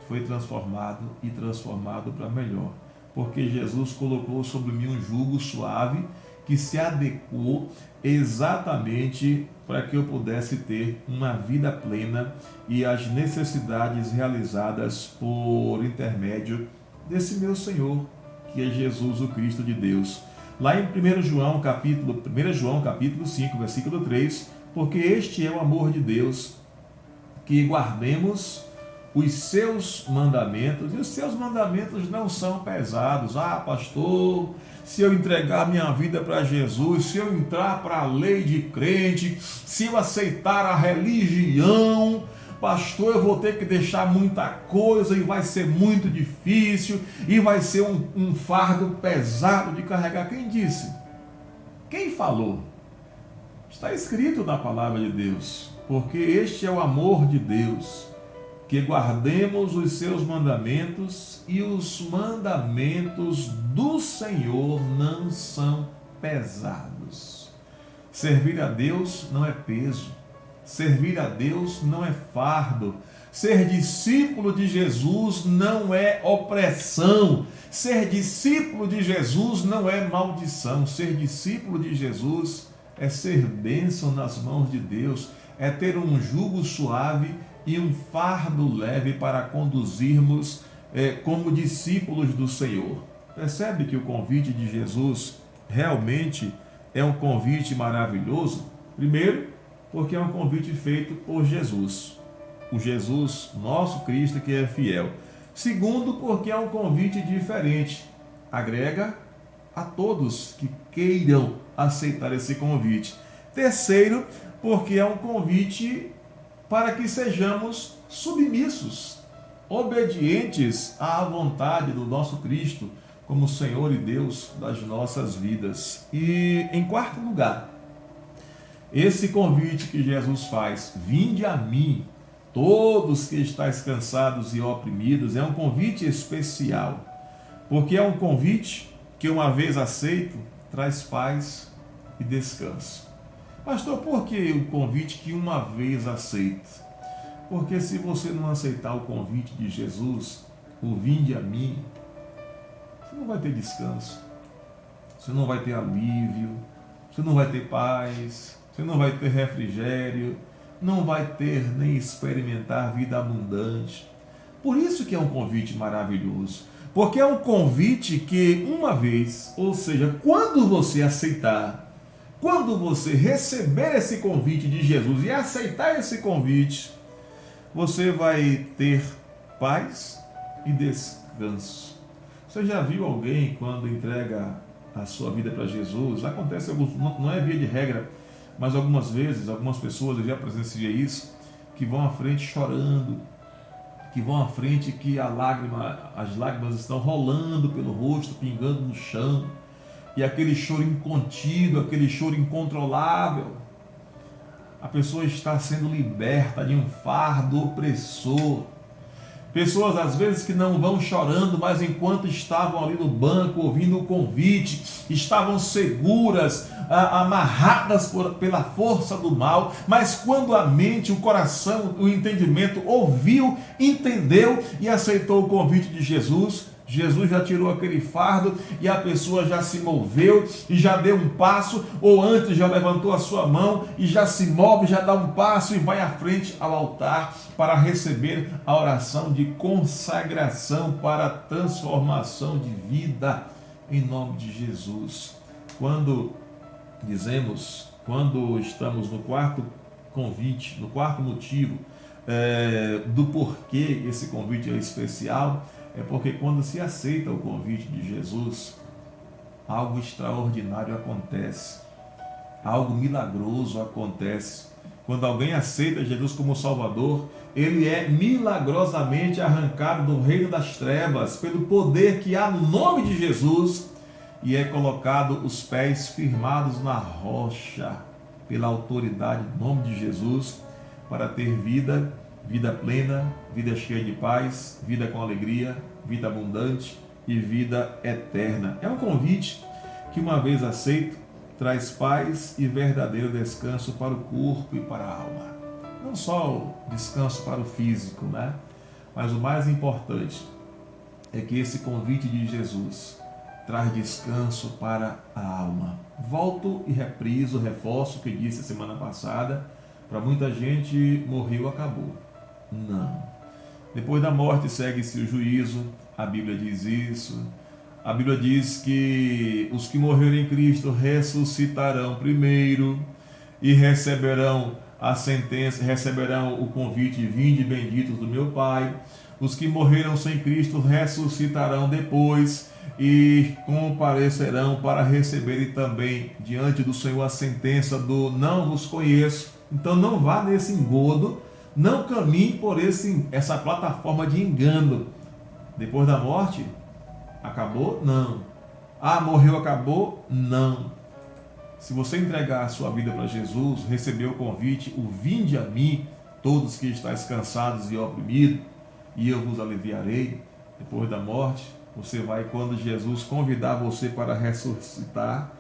foi transformado e transformado para melhor. Porque Jesus colocou sobre mim um jugo suave que se adequou exatamente para que eu pudesse ter uma vida plena e as necessidades realizadas por intermédio desse meu Senhor, que é Jesus, o Cristo de Deus. Lá em 1 João capítulo 5, versículo 3, porque este é o amor de Deus, que guardemos os seus mandamentos, e os seus mandamentos não são pesados. Pastor, se eu entregar minha vida para Jesus, se eu entrar para a lei de crente, se eu aceitar a religião, pastor, eu vou ter que deixar muita coisa e vai ser muito difícil e vai ser um fardo pesado de carregar. Quem disse? Quem falou? Está escrito na palavra de Deus, porque este é o amor de Deus, que guardemos os seus mandamentos, e os mandamentos do Senhor não são pesados. Servir a Deus não é peso, servir a Deus não é fardo, ser discípulo de Jesus não é opressão, ser discípulo de Jesus não é maldição, ser discípulo de Jesus é ser bênção nas mãos de Deus, é ter um jugo suave e um fardo leve para conduzirmos como discípulos do Senhor. Percebe que o convite de Jesus realmente é um convite maravilhoso? Primeiro, porque é um convite feito por Jesus, o Jesus, nosso Cristo, que é fiel. Segundo, porque é um convite diferente, agrega a todos que queiram aceitar esse convite. Terceiro, porque é um convite para que sejamos submissos, obedientes à vontade do nosso Cristo, como Senhor e Deus das nossas vidas. E em quarto lugar, esse convite que Jesus faz, vinde a mim, todos que estáis cansados e oprimidos, é um convite especial, porque é um convite que, uma vez aceito, traz paz e descanso. Pastor, por que o convite que uma vez aceito? Porque se você não aceitar o convite de Jesus, o vinde a mim, você não vai ter descanso, você não vai ter alívio, você não vai ter paz, você não vai ter refrigério, não vai ter nem experimentar vida abundante. Por isso que é um convite maravilhoso, porque é um convite que uma vez, ou seja, quando você aceitar, quando você receber esse convite de Jesus e aceitar esse convite, você vai ter paz e descanso. Você já viu alguém quando entrega a sua vida para Jesus? Acontece, não é via de regra, mas algumas vezes, algumas pessoas, eu já presenciei isso, que vão à frente chorando, que vão à frente que as lágrimas estão rolando pelo rosto, pingando no chão, e aquele choro incontido, aquele choro incontrolável. A pessoa está sendo liberta de um fardo opressor. Pessoas às vezes que não vão chorando, mas enquanto estavam ali no banco ouvindo o convite, estavam seguras, amarradas pela força do mal, mas quando a mente, o coração, o entendimento ouviu, entendeu e aceitou o convite de Jesus, Jesus já tirou aquele fardo e a pessoa já se moveu e já deu um passo, ou antes já levantou a sua mão e já se move, já dá um passo e vai à frente ao altar para receber a oração de consagração para a transformação de vida em nome de Jesus. Quando estamos no quarto convite, no quarto motivo do porquê esse convite é especial, é porque quando se aceita o convite de Jesus, algo extraordinário acontece, algo milagroso acontece. Quando alguém aceita Jesus como Salvador, ele é milagrosamente arrancado do reino das trevas pelo poder que há no nome de Jesus e é colocado os pés firmados na rocha pela autoridade do nome de Jesus para ter vida, vida plena, vida cheia de paz, vida com alegria, vida abundante e vida eterna. É um convite que, uma vez aceito, traz paz e verdadeiro descanso para o corpo e para a alma. Não só o descanso para o físico, né? Mas o mais importante é que esse convite de Jesus traz descanso para a alma. Volto e repriso, reforço o que disse semana passada. Para muita gente, morreu, acabou. Não. Depois da morte segue-se o juízo, a Bíblia diz isso. A Bíblia diz que os que morreram em Cristo ressuscitarão primeiro e receberão a sentença, receberão o convite: vinde benditos do meu Pai. Os que morreram sem Cristo ressuscitarão depois e comparecerão para receberem também diante do Senhor a sentença do não vos conheço. Então não vá nesse engodo, não caminhe por essa plataforma de engano. Depois da morte, acabou? Não. Morreu, acabou? Não. Se você entregar a sua vida para Jesus, receber o convite, o vinde a mim, todos que estáis cansados e oprimidos, e eu vos aliviarei. Depois da morte, você vai, quando Jesus convidar você para ressuscitar,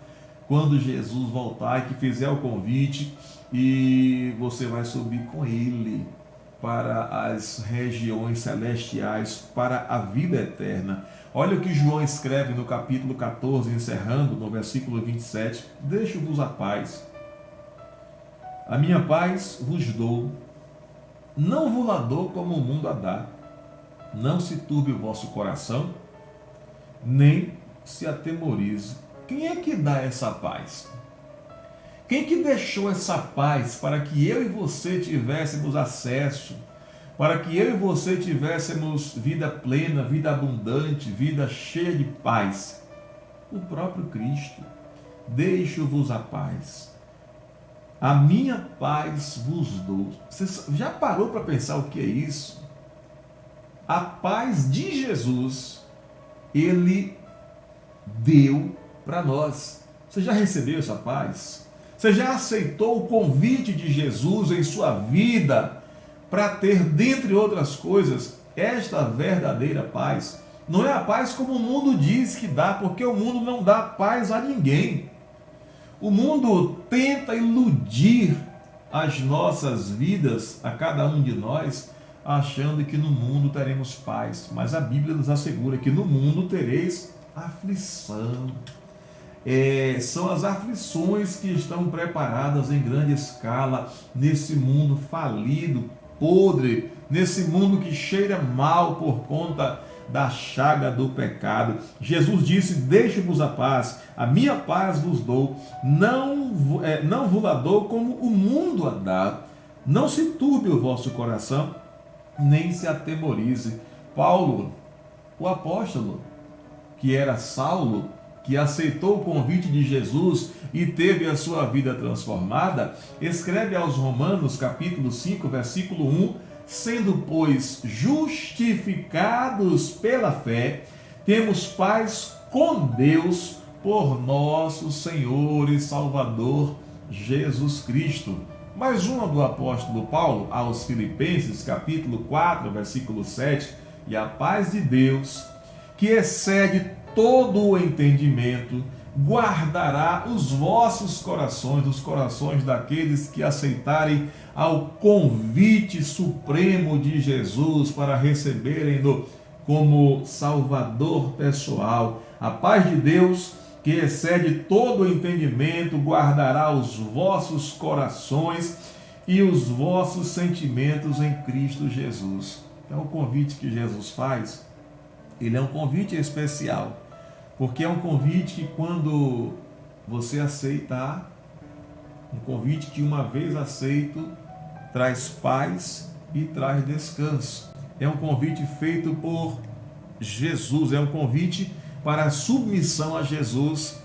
quando Jesus voltar e que fizer o convite, e você vai subir com ele para as regiões celestiais, para a vida eterna. Olha o que João escreve no capítulo 14, encerrando no versículo 27. Deixo-vos a paz. A minha paz vos dou. Não vos la dou como o mundo a dá. Não se turbe o vosso coração, nem se atemorize. Quem é que dá essa paz? Quem que deixou essa paz para que eu e você tivéssemos acesso, para que eu e você tivéssemos vida plena, vida abundante, vida cheia de paz? O próprio Cristo. Deixo-vos a paz. A minha paz vos dou. Você já parou para pensar o que é isso? A paz de Jesus, ele deu para nós. Você já recebeu essa paz? Você já aceitou o convite de Jesus em sua vida para ter, dentre outras coisas, esta verdadeira paz? Não é a paz como o mundo diz que dá, porque o mundo não dá paz a ninguém. O mundo tenta iludir as nossas vidas, a cada um de nós, achando que no mundo teremos paz. Mas a Bíblia nos assegura que no mundo tereis aflição. São as aflições que estão preparadas em grande escala nesse mundo falido, podre, nesse mundo que cheira mal por conta da chaga do pecado. Jesus disse: deixe-vos a paz, a minha paz vos dou, não vos la dou como o mundo a dá. Não se turbe o vosso coração, nem se atemorize. Paulo, o apóstolo, que era Saulo, que aceitou o convite de Jesus e teve a sua vida transformada, escreve aos Romanos, capítulo 5, versículo 1, sendo, pois, justificados pela fé, temos paz com Deus por nosso Senhor e Salvador Jesus Cristo. Mais uma do apóstolo Paulo aos Filipenses, capítulo 4, versículo 7, e a paz de Deus, que excede todo o entendimento, guardará os vossos corações, os corações daqueles que aceitarem ao convite supremo de Jesus para receberem-no como Salvador pessoal. A paz de Deus, que excede todo o entendimento, guardará os vossos corações e os vossos sentimentos em Cristo Jesus. Então, o convite que Jesus faz, ele é um convite especial, porque é um convite que, quando você aceitar, um convite que, uma vez aceito, traz paz e traz descanso. É um convite feito por Jesus, é um convite para a submissão a Jesus,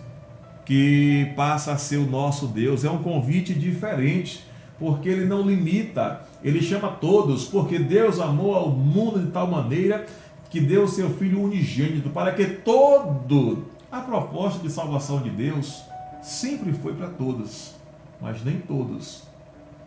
que passa a ser o nosso Deus. É um convite diferente, porque ele não limita, ele chama todos, porque Deus amou ao mundo de tal maneira que deu o seu Filho unigênito, para que a proposta de salvação de Deus sempre foi para todos, mas nem todos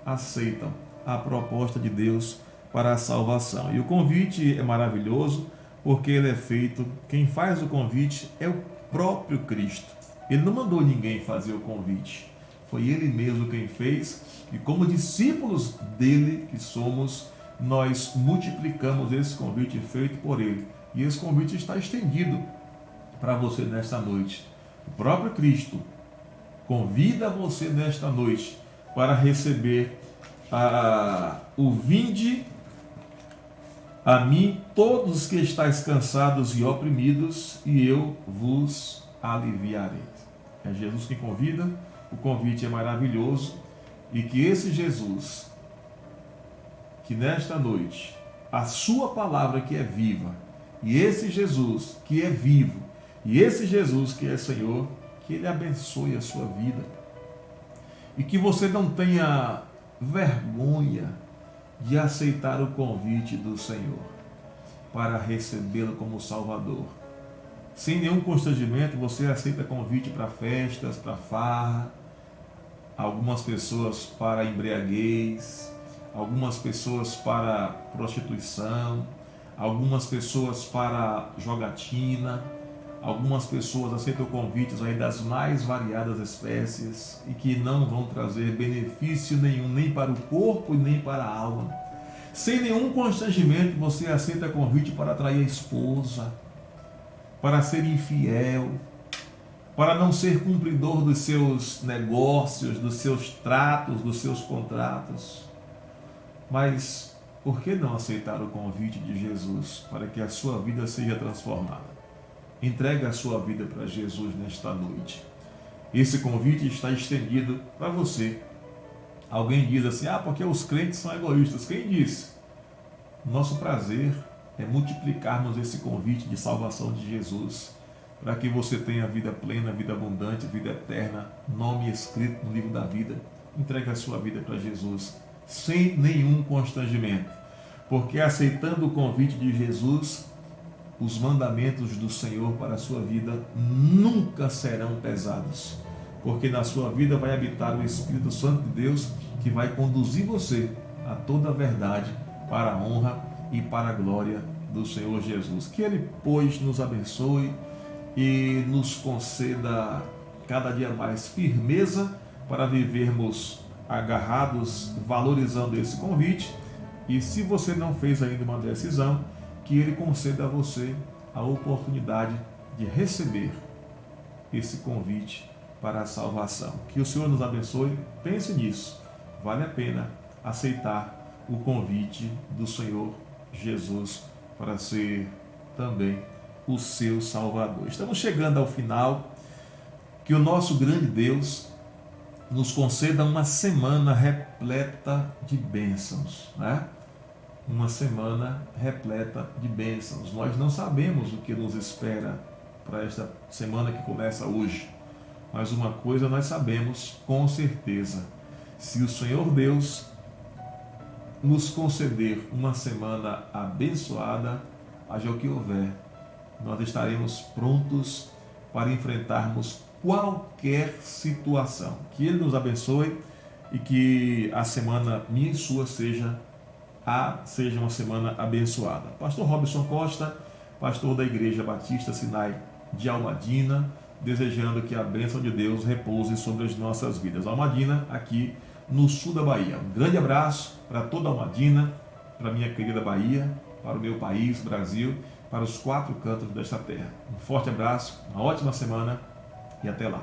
aceitam a proposta de Deus para a salvação. E o convite é maravilhoso, porque ele é feito, quem faz o convite é o próprio Cristo. Ele não mandou ninguém fazer o convite, foi ele mesmo quem fez, e como discípulos dele que somos, nós multiplicamos esse convite feito por ele. E esse convite está estendido para você nesta noite. O próprio Cristo convida você nesta noite para receber o vinde a mim todos os que estáis cansados e oprimidos, e eu vos aliviarei. É Jesus que convida, o convite é maravilhoso, e que esse Jesus, que nesta noite, a sua palavra que é viva, e esse Jesus que é vivo, e esse Jesus que é Senhor, que Ele abençoe a sua vida, e que você não tenha vergonha de aceitar o convite do Senhor para recebê-lo como Salvador. Sem nenhum constrangimento, você aceita convite para festas, para farra, algumas pessoas para embriaguez, algumas pessoas para prostituição, algumas pessoas para jogatina, algumas pessoas aceitam convites aí das mais variadas espécies e que não vão trazer benefício nenhum, nem para o corpo e nem para a alma. Sem nenhum constrangimento, você aceita convite para atrair a esposa, para ser infiel, para não ser cumpridor dos seus negócios, dos seus tratos, dos seus contratos. Mas por que não aceitar o convite de Jesus para que a sua vida seja transformada? Entregue a sua vida para Jesus nesta noite. Esse convite está estendido para você. Alguém diz assim, porque os crentes são egoístas. Quem disse? Nosso prazer é multiplicarmos esse convite de salvação de Jesus, para que você tenha vida plena, vida abundante, vida eterna, nome escrito no livro da vida. Entregue a sua vida para Jesus, sem nenhum constrangimento, porque aceitando o convite de Jesus, os mandamentos do Senhor para a sua vida nunca serão pesados, porque na sua vida vai habitar o Espírito Santo de Deus, que vai conduzir você a toda a verdade, para a honra e para a glória do Senhor Jesus. Que Ele, pois, nos abençoe e nos conceda cada dia mais firmeza para vivermos agarrados, valorizando esse convite. E se você não fez ainda uma decisão, que Ele conceda a você a oportunidade de receber esse convite para a salvação. Que o Senhor nos abençoe. Pense nisso. Vale a pena aceitar o convite do Senhor Jesus para ser também o seu Salvador. Estamos chegando ao final. Que o nosso grande Deus nos conceda uma semana repleta de bênçãos, né? Uma semana repleta de bênçãos. Nós não sabemos o que nos espera para esta semana que começa hoje, mas uma coisa nós sabemos com certeza: se o Senhor Deus nos conceder uma semana abençoada, haja o que houver, nós estaremos prontos para enfrentarmos qualquer situação. Que Ele nos abençoe e que a semana minha e sua seja uma semana abençoada. Pastor Robson Costa, pastor da Igreja Batista Sinai de Almadina, desejando que a bênção de Deus repouse sobre as nossas vidas. Almadina, aqui no sul da Bahia. Um grande abraço para toda Almadina, para minha querida Bahia, para o meu país, Brasil, para os 4 cantos desta terra. Um forte abraço, uma ótima semana e até lá.